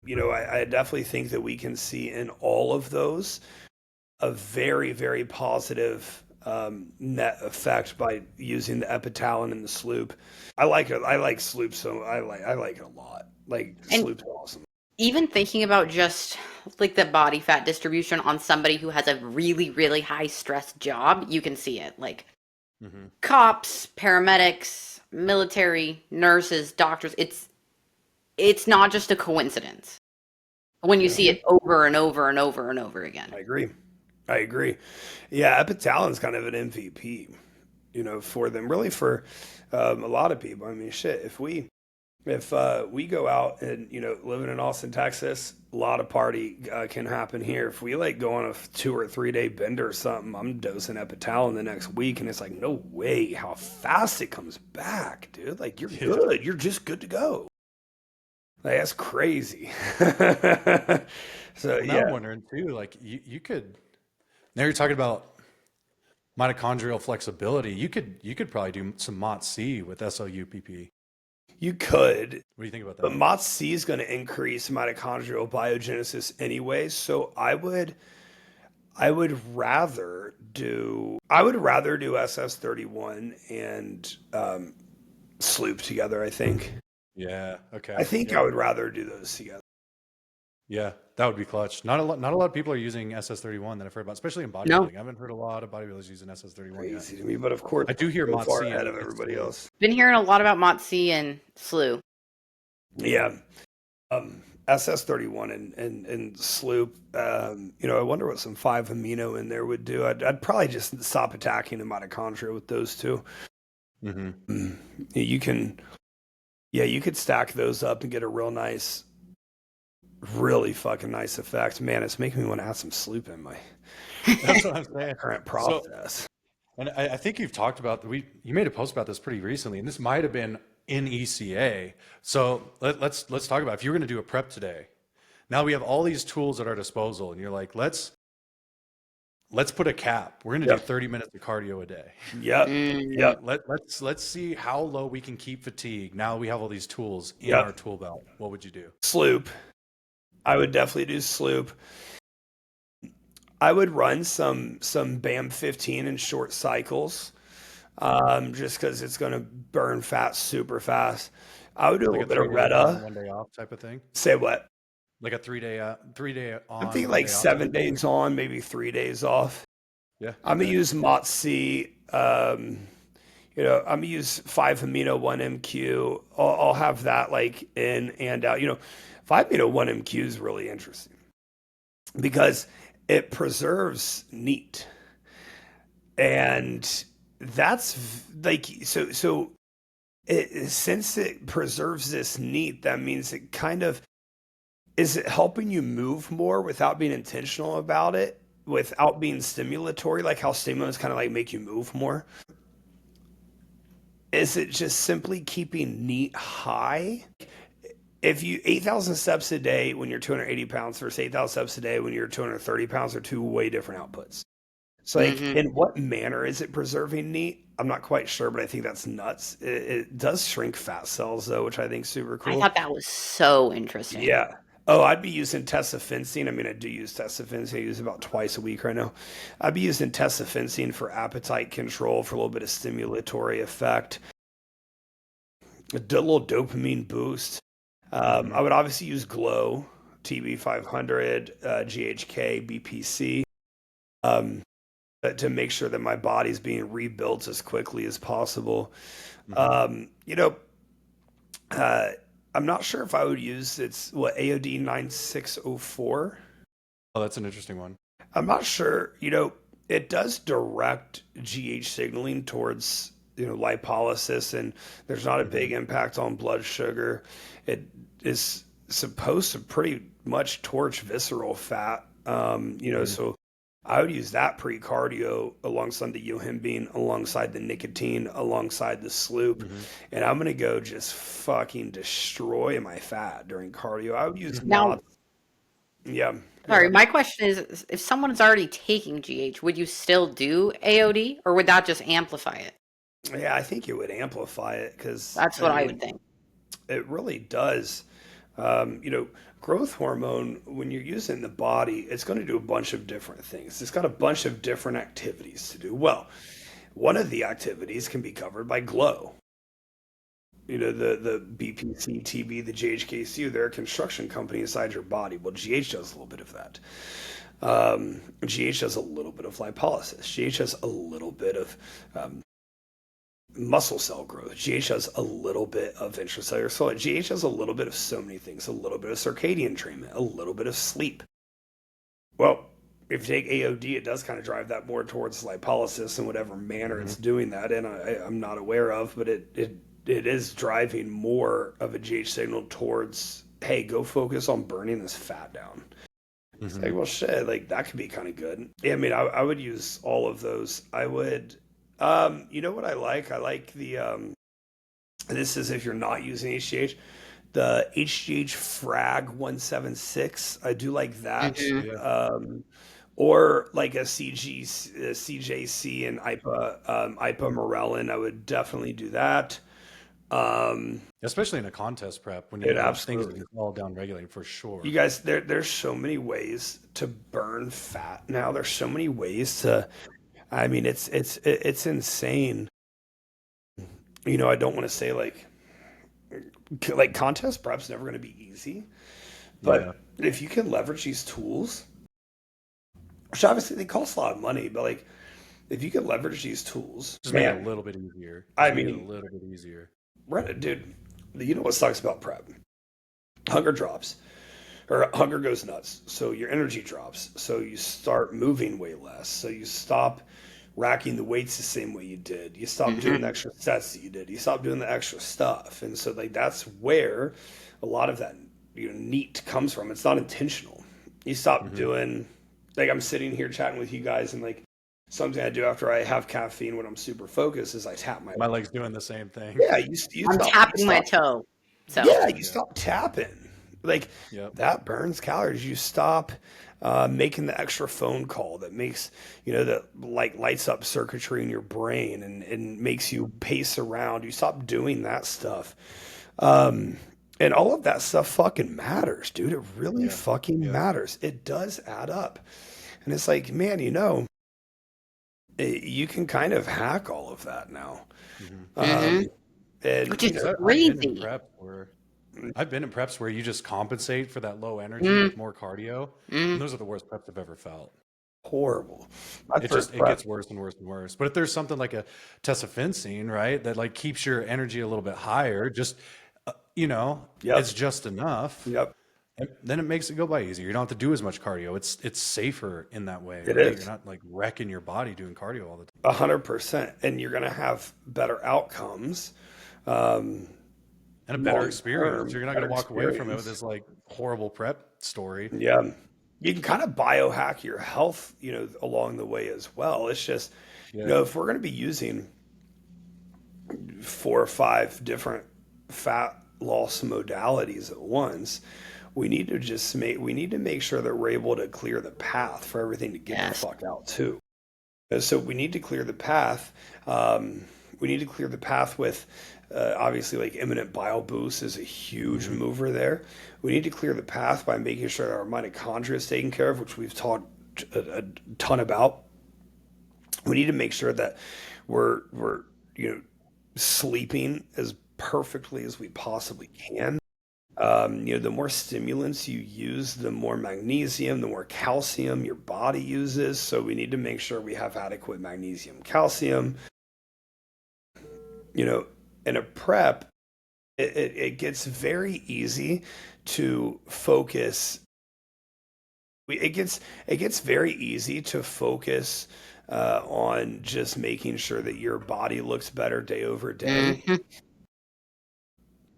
I definitely think that we can see in all of those a very, very positive net effect by using the Epitalin and the Sloop. I like it. I like Sloop, so I like it a lot. Like And Sloop's awesome. even thinking about just like the body fat distribution on somebody who has a really, really high stress job, you can see it. Like Mhm. cops, paramedics, military, nurses, doctors. It's not just a coincidence when you Yeah. see it over and over and over and over again. I agree. I agree. Yeah, Epitalin's kind of an MVP, for them, really for a lot of people. I mean, shit, if we go out and living in Austin, Texas, a lot of party can happen here. If we like go on a 2 or 3 day bender or something, I'm dosing Epitalin the next week, and it's like no way how fast it comes back, dude. Like you're Yeah. good. You're just good to go. Like that's crazy. So Well, now I'm yeah, wondering too, like you could now you're talking about mitochondrial flexibility. You could probably do some MOTS-C with SOUPP. you could. What do you think about But that? MOTS-C is going to increase mitochondrial biogenesis anyway, so I would rather do SS31 and Sloop together, I think. Yeah. I Okay. think I Yeah. would rather do those together. Yeah, that would be clutch. Not a lot of people are using SS31 that I've heard about, especially in No, bodybuilding. I haven't heard a lot of bodybuilders using SS31 yet. Crazy to me, but of course, I do hear so far Motsi ahead and, of and everybody Slew. else. been hearing a lot about Motsi and Slew. Yeah. SS31 and Sloop. I wonder what some 5-amino in there would do. I'd probably just stop attacking the mitochondria with those two. Mm-hmm. You can, yeah, you could stack those up and get a real nice, really fucking nice effect. Man, it's making me want to add some Sloop in my That's what I'm saying. current So, process. and I think you've talked about you made a post about this pretty recently, and this might have been in ECA. So let's talk about if you were going to do a prep today. Now we have all these tools at our disposal, and you're like, let's put a cap. We're going to do 30 minutes of cardio a day. Yep. Yep. Let's see how low we can keep fatigue. Now we have all these tools in Yep. our tool belt. What would you do? Sloop. I would definitely do Sloop. I would run some BAM 15 in short cycles, just because it's going to burn fat super fast. I would do a Like little bit of 3 day on, Retta. 1 day off type of thing. Say what? Like a 3 day on, I'm thinking 1 like day off. 7 days on, maybe 3 days off. Yeah. I'm gonna use Motsi. I'm gonna use 5-amino 1-MQ. I'll have that like in and out. 5-amino 1-MQ is really interesting because it preserves NEAT, and that's like so. Since it preserves this NEAT, that means it kind of is it helping you move more without being intentional about it, without being stimulatory, like how stimulants kind of like make you move more? Is it just simply keeping NEAT high? If you 8,000 steps a day when you're 280 pounds versus 8,000 steps a day when you're 230 pounds are two way different outputs. So, like, in what manner is it preserving NEAT? I'm not quite sure, but I think that's nuts. It does shrink fat cells, though, which I think is super I cool. thought that was so interesting. Yeah. Oh, I'd be using tesofensine. I mean, I do use tesofensine. I use it about twice a week right now. I'd be using tesofensine for appetite control, for a little bit of stimulatory effect, a little dopamine boost. I would obviously use Glow, TB500, GHK, BPC, to make sure that my body's being rebuilt as quickly as possible. I'm not sure if I would use AOD 9604. Oh, that's an interesting one. I'm not sure. It does direct GH signaling towards lipolysis, and there's not a big impact on blood sugar. It is supposed to pretty much torch visceral fat. So I would use that pre-cardio alongside the yohimbine, alongside the nicotine, alongside the Sloop, and I'm gonna go just fucking destroy my fat during cardio. I would use Now, yeah. sorry, my question is, if someone's already taking GH, would you still do AOD, or would that just amplify it? Yeah, I think it would amplify it because That's what I would think. it really does. Growth hormone, when you're using the body, it's going to do a bunch of different things. It's got a bunch of different activities to do. Well, one of the activities can be covered by Glow. The BPC, TB, the GHKCU, they're a construction company inside your body. Well, GH does a little bit of that. GH does a little bit of lipolysis. GH has a little bit of muscle cell growth. GH has a little bit of intracellular cell. GH has a little bit of so many things, a little bit of circadian treatment, a little bit of sleep. Well, if you take AOD, it does kind of drive that more towards lipolysis in whatever manner it's doing that. And I'm not aware of, but it is driving more of a GH signal towards, hey, go focus on burning this fat down. It's like, well, shit, like that could be kind of good. Yeah, I mean, I would use all of those. I would. You know what I like? I like the this is if you're not using HGH, the HGH Frag 176. I do like that. Or like a CJC and IPA Morellin. I would definitely do that. Especially in a contest prep when It you have things that absolutely. can fall down regulating for sure. You guys, there's so many ways to burn fat now. There's so many ways to. I mean, it's insane. I don't want to say like contest prep's never going to be easy, Yeah. But if you can leverage these tools, which obviously they cost a lot of money, but like if you can leverage these tools, Just make it a man, little bit easier. I Just make it a mean, little bit easier. dude, you know what sucks about prep? Hunger drops, or hunger goes nuts. So your energy drops. So you start moving way less. So you stop racking the weights the same way you did. You stop doing the Hmm. extra sets that you did. You stop doing the extra stuff. And so like that's where a lot of that neat comes from. It's not intentional. You stop Hmm. doing like I'm sitting here chatting with you guys and like something I do after I have caffeine when I'm super focused is I tap my My leg's doing the same thing. yeah, I'm tapping my toe. So yeah, you Yeah. stop tapping. Like Yep. that burns calories. You stop making the extra phone call that makes, that like lights up circuitry in your brain and makes you pace around. You stop doing that stuff. Um, and all of that stuff fucking matters, dude. It really Yeah. fucking Yep. matters. It does add up. And it's like, man, you can kind of hack all of that now. Hmm. Um, hmm and, which is I've been in crazy. preps where you just compensate for that low energy Mm, with more cardio, and mm. those are the worst preps I've ever felt. horrible. My first It prep. gets worse and worse and worse. But if there's something like a tesofensine, right, that like keeps your energy a little bit higher, just Yep. it's just enough. Yep. And then it makes it go by easier. You don't have to do as much cardio. It's safer in that way, It right? You're is not like wrecking your body doing cardio all the time. 100%, and you're gonna have better outcomes, um, And a better long experience. term, You're not going better to walk away from it with experience. this like horrible prep story. Yeah, you can kind of biohack your health, along the way as well. It's just, Yeah. if we're gonna be using 4 or 5 different fat loss modalities at once, we need to make sure that we're able to clear the path for everything to get the Yes. fuck out too. So we need to clear the path. Um, we need to clear the path with obviously like imminent bile boost is a huge Hmm. mover there. We need to clear the path by making sure that our mitochondria is taken care of, which we've talked a ton about. We need to make sure that we're sleeping as perfectly as we possibly can. The more stimulants you use, the more magnesium, the more calcium your body uses. So we need to make sure we have adequate magnesium, calcium. You know, in a prep, it gets very easy to focus. It gets very easy to focus on just making sure that your body looks better day over day. Hmm.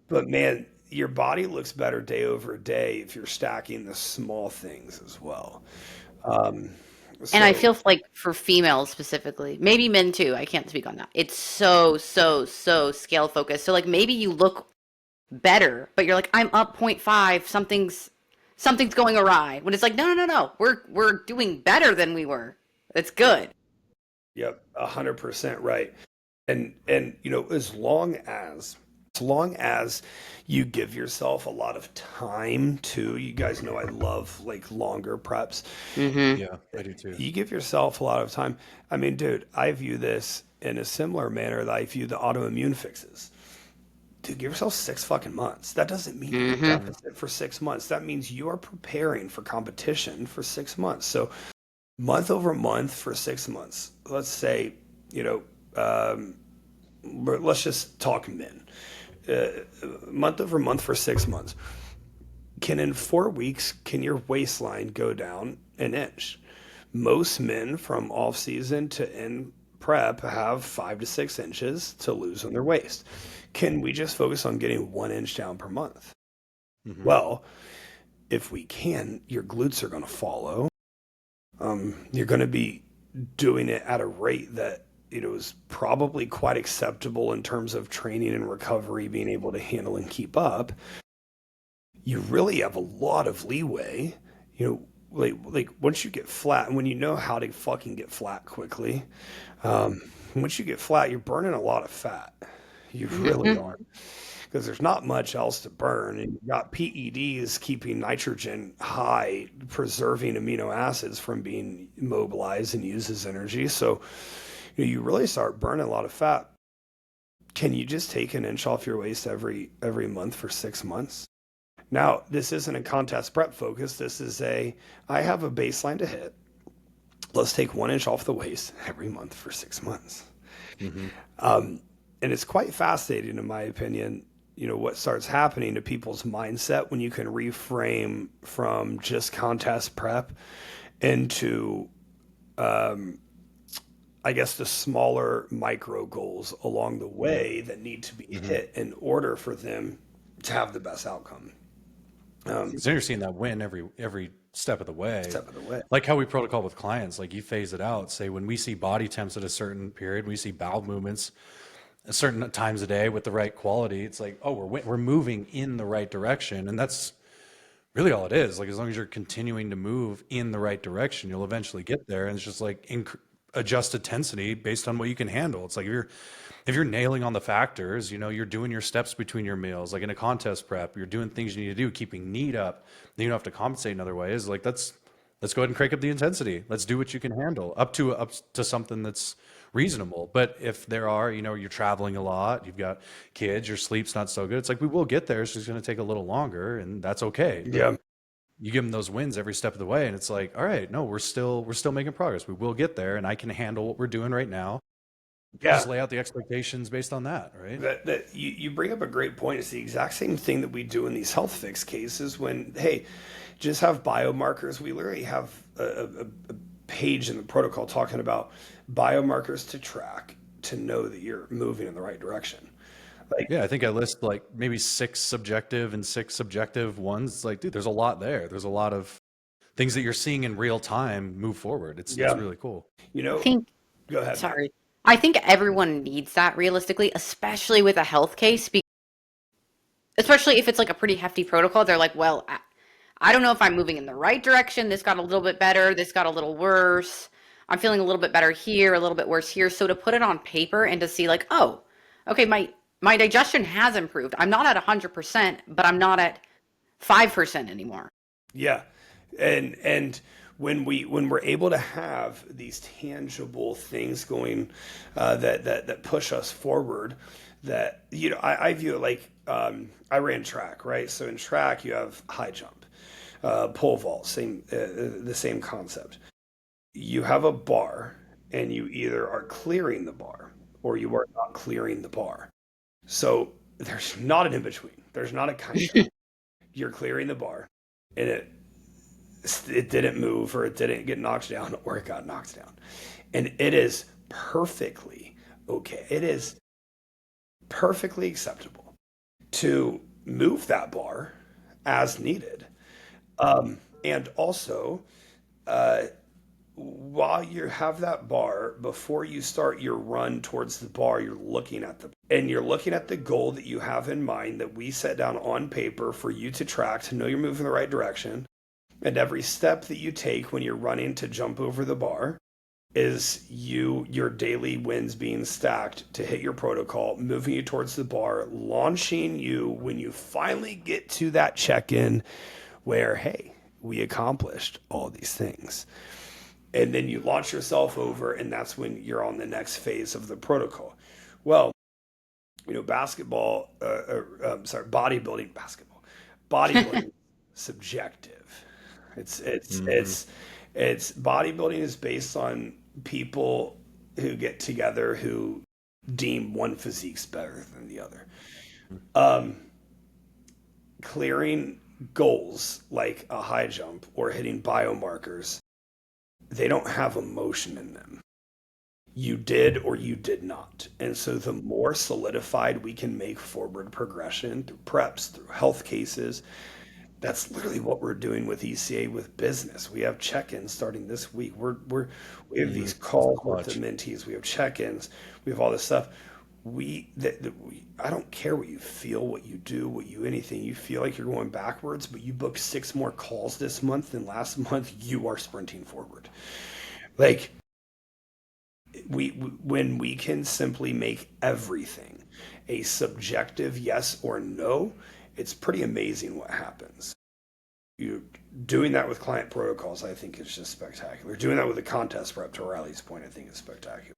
But man, your body looks better day over day if you're stacking the small things as well. Um, And I so feel like for females specifically, maybe men too, I can't speak on that. It's so, so, so scale focused. So like maybe you look better, but you're like, I'm up point 0.5, something's going awry. When it's like, no, no, no, no. We're doing better than we were. It's good. yep, 100% right. And as long as you give yourself a lot of time to, you guys know I love like longer preps. Hmm. Yeah, I do too. You give yourself a lot of time. I mean, dude, I view this in a similar manner that I view the autoimmune fixes. Dude, give yourself 6 fucking months. That doesn't mean you're in a Hmm. Hmm. deficit for 6 months. That means you are preparing for competition for 6 months. So month over month for 6 months. Let's say, you know, um, let's just talk men. Month over month for 6 months. In 4 weeks, can your waistline go down an inch? Most men from off season to in prep have 5 to 6 inches to lose on their waist. Can we just focus on getting 1 inch down per month? Hmm. Well, if we can, your glutes are going to follow. You're going to be doing it at a rate that is probably quite acceptable in terms of training and recovery, being able to handle and keep up. You really have a lot of leeway. Like once you get flat, and when you know how to fucking get flat quickly, um, once you get flat, you're burning a lot of fat. You really Hmm. are, because there's not much else to burn, and you've got PEDs keeping nitrogen high, preserving amino acids from being mobilized and used as energy. So you really start burning a lot of fat. Can you just take an inch off your waist every month for 6 months? Now, this isn't a contest prep focus. This is I have a baseline to hit. Let's take 1 inch off the waist every month for 6 months. Mm-hmm. And it's quite fascinating, in my opinion, what starts happening to people's mindset when you can reframe from just contest prep into, I guess, the smaller micro goals along the way that need to be hit in order for them to have the best outcome. So you're seeing that win every step of the way. Step of the way. Like how we protocol with clients, like you phase it out. Say when we see body temps at a certain period, we see bowel movements at certain times a day with the right quality. It's like, oh, we're moving in the right direction, and that's really all it is. Like as long as you're continuing to move in the right direction, you'll eventually get there. And it's just like adjust intensity based on what you can handle. It's like if you're nailing on the factors, you're doing your steps between your meals, like in a contest prep, you're doing things you need to do, keeping need up. Then you don't have to compensate in other ways. Like let's go ahead and crank up the intensity. Let's do what you can handle up to something that's reasonable. But if there are, you're traveling a lot, you've got kids, your sleep's not so good. It's like, we will get there. It's just going to take a little longer, and that's okay. But Yeah. you give them those wins every step of the way, and it's like, all right, no, we're still making progress. We will get there, and I can handle what we're doing right now. Yeah. Just lay out the expectations based on that, right? That you bring up a great point. It's the exact same thing that we do in these health fix cases when, hey, just have biomarkers. We literally have a page in the protocol talking about biomarkers to track to know that you're moving in the right direction. Like, Yeah, I think I list like maybe 6 subjective and 6 subjective ones. It's like, dude, there's a lot there. There's a lot of things that you're seeing in real time move forward. It's really cool. I think, go ahead. sorry. I think everyone needs that realistically, especially with a health case, especially if it's like a pretty hefty protocol. They're like, well, I don't know if I'm moving in the right direction. This got a little bit better. This got a little worse. I'm feeling a little bit better here, a little bit worse here. So to put it on paper and to see like, oh, okay, my digestion has improved. I'm not at 100%, but I'm not at 5% anymore. Yeah. And when we're able to have these tangible things going that push us forward, that I view it like I ran track, right? So in track you have high jump, pole vault, the same concept. You have a bar, and you either are clearing the bar or you are not clearing the bar. So there's not an in between. There's not a kind of you're clearing the bar, and it didn't move, or it didn't get knocked down, or it got knocked down. And it is perfectly okay. It is perfectly acceptable to move that bar as needed. And also, while you have that bar, before you start your run towards the bar, you're looking at the goal that you have in mind that we set down on paper for you to track, to know you're moving in the right direction. And every step that you take when you're running to jump over the bar is your daily wins being stacked to hit your protocol, moving you towards the bar, launching you when you finally get to that check-in where, hey, we accomplished all these things. And then you launch yourself over, and that's when you're on the next phase of the protocol. Well, bodybuilding, subjective. It's bodybuilding is based on people who get together who deem one physique's better than the other. Clearing goals like a high jump or hitting biomarkers, they don't have emotion in them. You did or you did not. And so the more solidified we can make forward progression through preps, through health cases, that's literally what we're doing with ECA, with business. We have check-ins starting this week. We have these calls with the mentees. We have check-ins. We have all this stuff. I don't care what you feel, what you do, anything. You feel like you're going backwards, but you booked 6 more calls this month than last month. You are sprinting forward. Like, when we can simply make everything a subjective yes or no, it's pretty amazing what happens. You doing that with client protocols, I think, is just spectacular. Doing that with a contest prep, to Riley's point, I think is spectacular.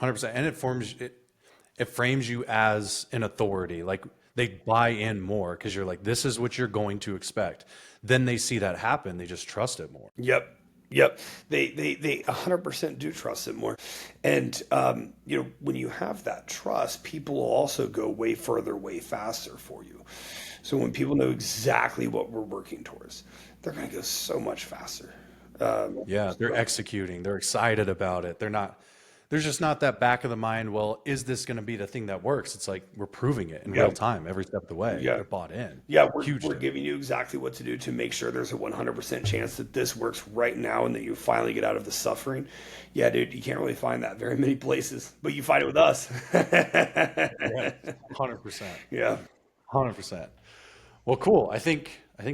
100%. And it frames you as an authority. Like, they buy in more because you're like, this is what you're going to expect. Then they see that happen, they just trust it more. Yep. Yep. They 100% do trust it more. And, when you have that trust, people will also go way further, way faster for you. So when people know exactly what we're working towards, they're going to go so much faster. Yeah, they're executing, they're excited about it. There's just not that back of the mind, well, is this going to be the thing that works? It's like we're proving it in Yeah. real time every step of the way. Yeah. They're bought in. Yeah, Huge we're difference. giving you exactly what to do to make sure there's a 100% chance that this works right now and that you finally get out of the suffering. Yeah, dude, you can't really find that very many places, but you find it with us. Yeah, 100%. Yeah. 100%. Well, cool. I think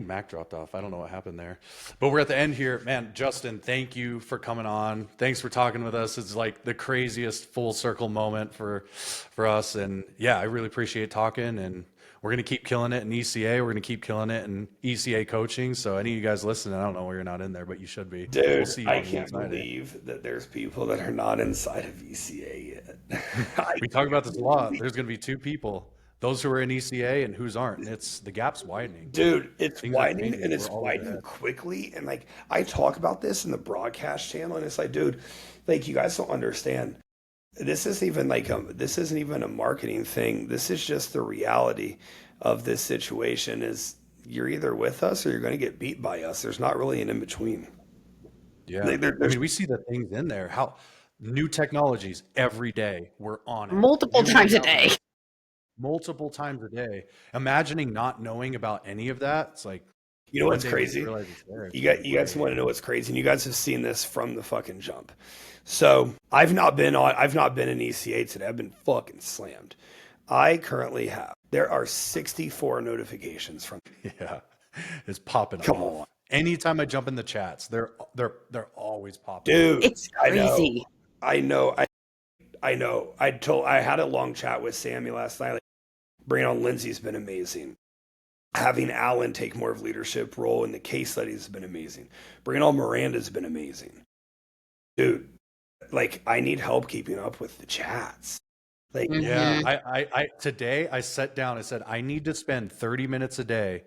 Mac dropped off. I don't know what happened there, but we're at the end here, man. Justin, thank you for coming on. Thanks for talking with us. It's like the craziest full circle moment for us, and yeah, I really appreciate talking. And we're gonna keep killing it in ECA. We're gonna keep killing it in ECA coaching. So any of you guys listening, I don't know where you're not in there, but you should be. We'll Dude, see you I on the can't inside. believe that there's people that are not inside of ECA yet. We talk about this a lot. There's gonna be two people. Those who are in ECA and who's aren't. It's the gap's widening. Dude, it's Things are widening changing. and it's We're always widening ahead. quickly. And like I talk about this in the broadcast channel, and it's like, dude, like you guys don't understand. This isn't even a marketing thing. This is just the reality of this situation is you're either with us or you're going to get beat by us. There's not really an in between. Yeah. Like, I mean, we see the things in there. How new technologies every day. We're on it. Multiple New times a technology, day. multiple times a day. Imagining not knowing about any of that. It's like You know one what's day when crazy? realize it's there, it's You like, guys want to wait. know what's crazy, and you guys have seen this from the fucking jump. So I've not been in ECA today. I've been fucking slammed. I currently have. There are 64 notifications from. Yeah, it's popping Come off. on, Anytime I jump in the chats, they're always popping off. dude. It's I know. crazy. I know. I know. I had a long chat with Sammy last night. Like, bringing on Lindsay's been amazing. Having Alan take more of leadership role in the case studies has been amazing. Bringing on Miranda's been amazing. Dude, like I need help keeping up with the chats. Like, Yeah, Mhm. I today I sat down. I said I need to spend 30 minutes a day,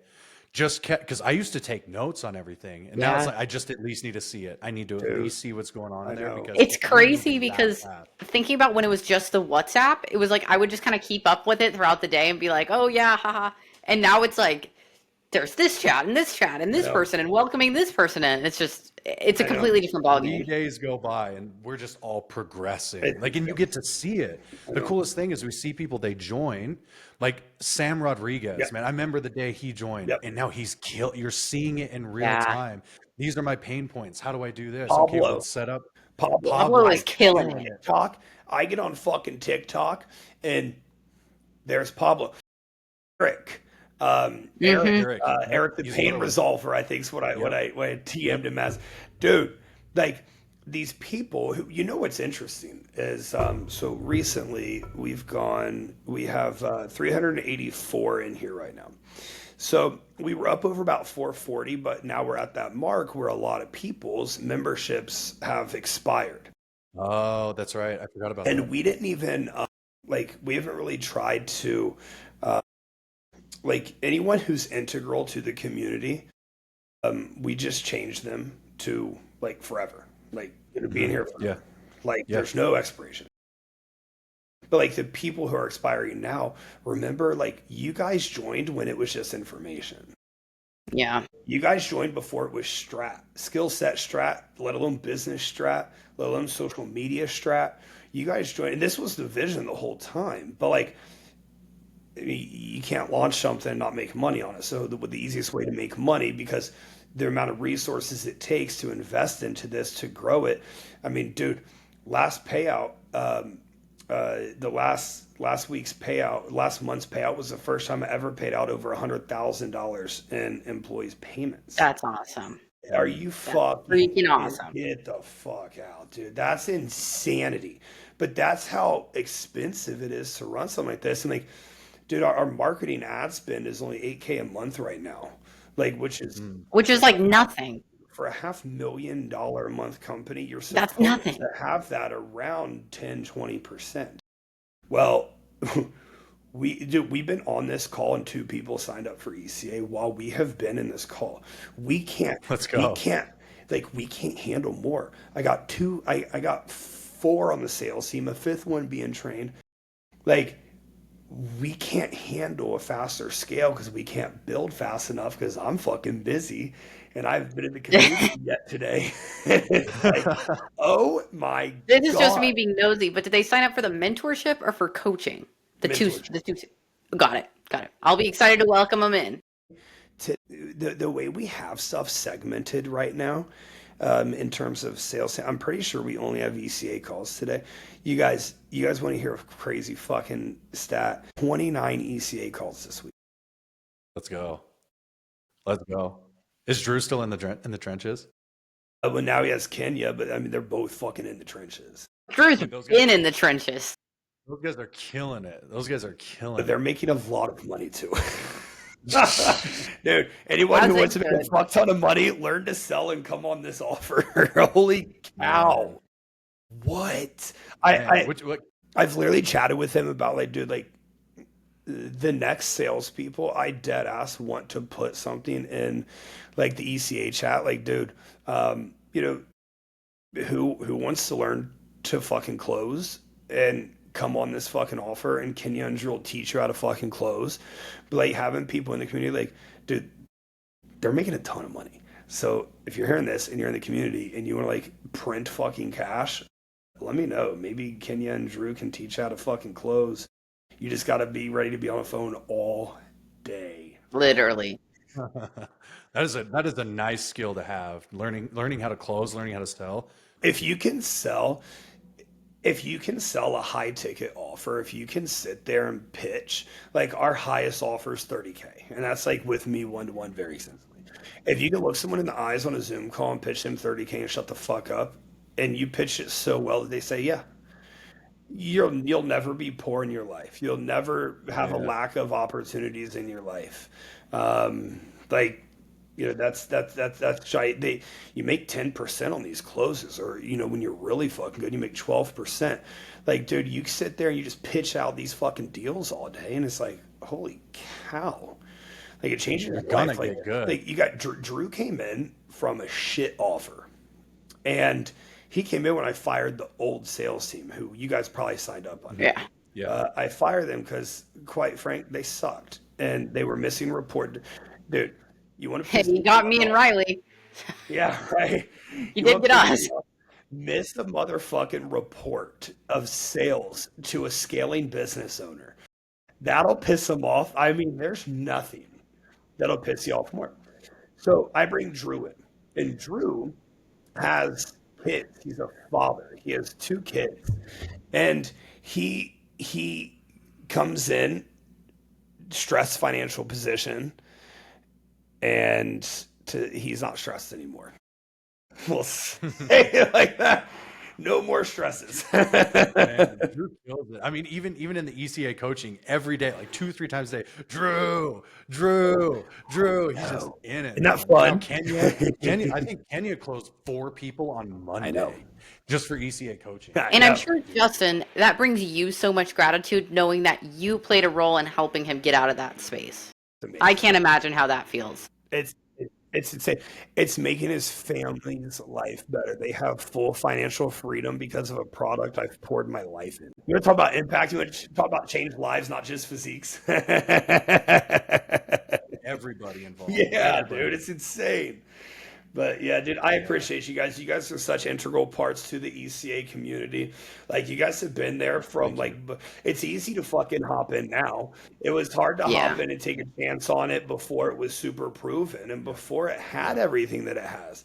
just because I used to take notes on everything, and now it's Yeah. like I just at least need to see it. I need to at Dude, least see what's going on I in there know. because It's we're crazy moving that because fast. thinking about when it was just the WhatsApp, it was like I would just kind of keep up with it throughout the day and be like, oh yeah, haha. And now it's like there's this chat and this chat and I this know. person and welcoming this person in. It's a I know. completely different 3 ballgame. days go by and we're just all progressing. It- Like, and you get to see it. The coolest thing is we see people, they join, like Sam Rodriguez, Yep. man. I remember the day he joined, Yep. and now he's killed. You're seeing it in real Yeah. time. These are my pain points. How do I do this? Okay, Pablo. let's set up. Pablo. Pablo Pablo is killing it. TikTok. I get on fucking TikTok and there's Pablo. Eric. Eric. Mhm. Eric, Eric the he's pain another one. resolver, I think is what I TM'd him as. Dude, like these people who what's interesting is so recently we have 384 in here right now. So we were up over about 440, but now we're at that mark where a lot of people's memberships have expired. Oh, that's right. I forgot about And that. we didn't even we haven't really tried to like anyone who's integral to the community, we just change them to like forever, like being here forever. Yeah. Like Yeah. there's no expiration. But like the people who are expiring now, remember, like you guys joined when it was just information. Yeah. You guys joined before it was skill set strat, let alone business strat, let alone social media strat. You guys joined, and this was the vision the whole time. But like, you can't launch something and not make money on it. So the easiest way to make money, because the amount of resources it takes to invest into this to grow it. I mean, dude, last payout, the last week's payout, last month's payout was the first time I ever paid out over $100,000 in employees' payments. That's awesome. Are you fucking freaking awesome. Get the fuck out, dude. That's insanity. But that's how expensive it is to run something like this. And like, dude, our marketing ad spend is only $8K a month right now. Like, which is like nothing. for a $500,000 a month company, you're That's supposed nothing. to have that around 10, 20%. Well, we've been on this call and 2 people signed up for ECA while we have been in this call. We can't, Let's we go. can't, we can't handle more. I got 4 on the sales team, a 5th one being trained. Like, we can't handle a faster scale because we can't build fast enough because I'm fucking busy and I've been in the community yet today. It's like, oh my This is just me God. being nosy, but did they sign up for the mentorship or for coaching? The two, Mentorship. the two. Got it. Got it. I'll be excited to welcome them in. The way we have stuff segmented right now, in terms of sales, I'm pretty sure we only have ECA calls today. You guys want to hear a crazy fucking stat? 29 ECA calls this week. Let's go. Let's go. Is Drew still in the trenches? Well, now he has Kenya, but I mean, they're both fucking in the trenches. Drew's Dude, those been guys- in the trenches. Those guys are killing it. Those guys are killing But they're it. making a lot of money too. Dude, anyone who As wants it to make a should. fuck ton of money, learn to sell and come on this offer. Holy cow. What? Man, I've literally chatted with him about, like, dude, like, the next salespeople, I dead ass want to put something in, like, the ECA chat. Like, dude, you know, who wants to learn to fucking close and come on this fucking offer, and Kenya and Drew will teach you how to fucking close. But, like, having people in the community, like, dude, they're making a ton of money. So if you're hearing this and you're in the community and you want to, like, print fucking cash, let me know. Maybe Kenya and Drew can teach how to fucking close. You just got to be ready to be on the phone all day. Literally. that is a nice skill to have. Learning how to close, learning how to sell. If you can sell a high ticket offer, if you can sit there and pitch, like, our highest offer is 30K, and that's, like, with me one-to-one very simply. If you can look someone in the eyes on a Zoom call and pitch them 30K and shut the fuck up, and you pitch it so well that they say, yeah, you'll never be poor in your life. You'll never have a lack of opportunities in your life. Like, you know, that's shy. You make 10% on these closes, or, you know, when you're really fucking good, you make 12%. Like, dude, you sit there and you just pitch out these fucking deals all day, and it's like, holy cow. Like, it changes your gonna life. get good. Like, you got Drew came in from a shit offer, and he came in when I fired the old sales team, who you guys probably signed up on. Yeah. I fired them because, quite frank, they sucked and they were missing report. Dude, you want to? Hey, you got me and Riley. Yeah, right. You did get us. Miss a motherfucking report of sales to a scaling business owner. That'll piss them off. I mean, there's nothing that'll piss you off more. So I bring Drew in, and Drew has kids. He's a father. He has 2 kids, and he comes in stressed financial position, and he's not stressed anymore. We'll say it like that. No more stresses. Man, Drew kills it. I mean, even in the ECA coaching, every day, like 2-3 times a day, Drew. He's just in it. Isn't that fun? Kenya, I think Kenya closed 4 people on Monday. I know. Just for ECA coaching. And I'm sure, Justin, that brings you so much gratitude knowing that you played a role in helping him get out of that space. I can't imagine how that feels. It's insane. It's making his family's life better. They have full financial freedom because of a product I've poured my life in. You want to talk about impact? You want to talk about change lives, not just physiques? Everybody involved. Yeah, dude, it's insane. But yeah, dude, I appreciate you guys. You guys are such integral parts to the ECA community. Like, you guys have been there from, like, it's easy to fucking hop in now. It was hard to hop in and take a chance on it before it was super proven and before it had everything that it has.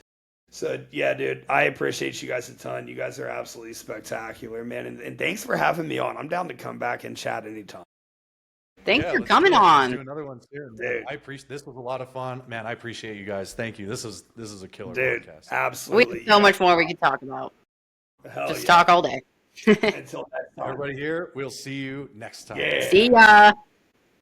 So yeah, dude, I appreciate you guys a ton. You guys are absolutely spectacular, man. And thanks for having me on. I'm down to come back and chat anytime. Thanks for let's coming do it. on. Let's do another one soon. Dude. I appreciate this. Was a lot of fun, man. I appreciate you guys. Thank you. This is a killer podcast. We Absolutely. have so much more we could talk about. Hell Just yeah. talk all day. Until next time. Everybody here, we'll see you next time. Yeah. See ya.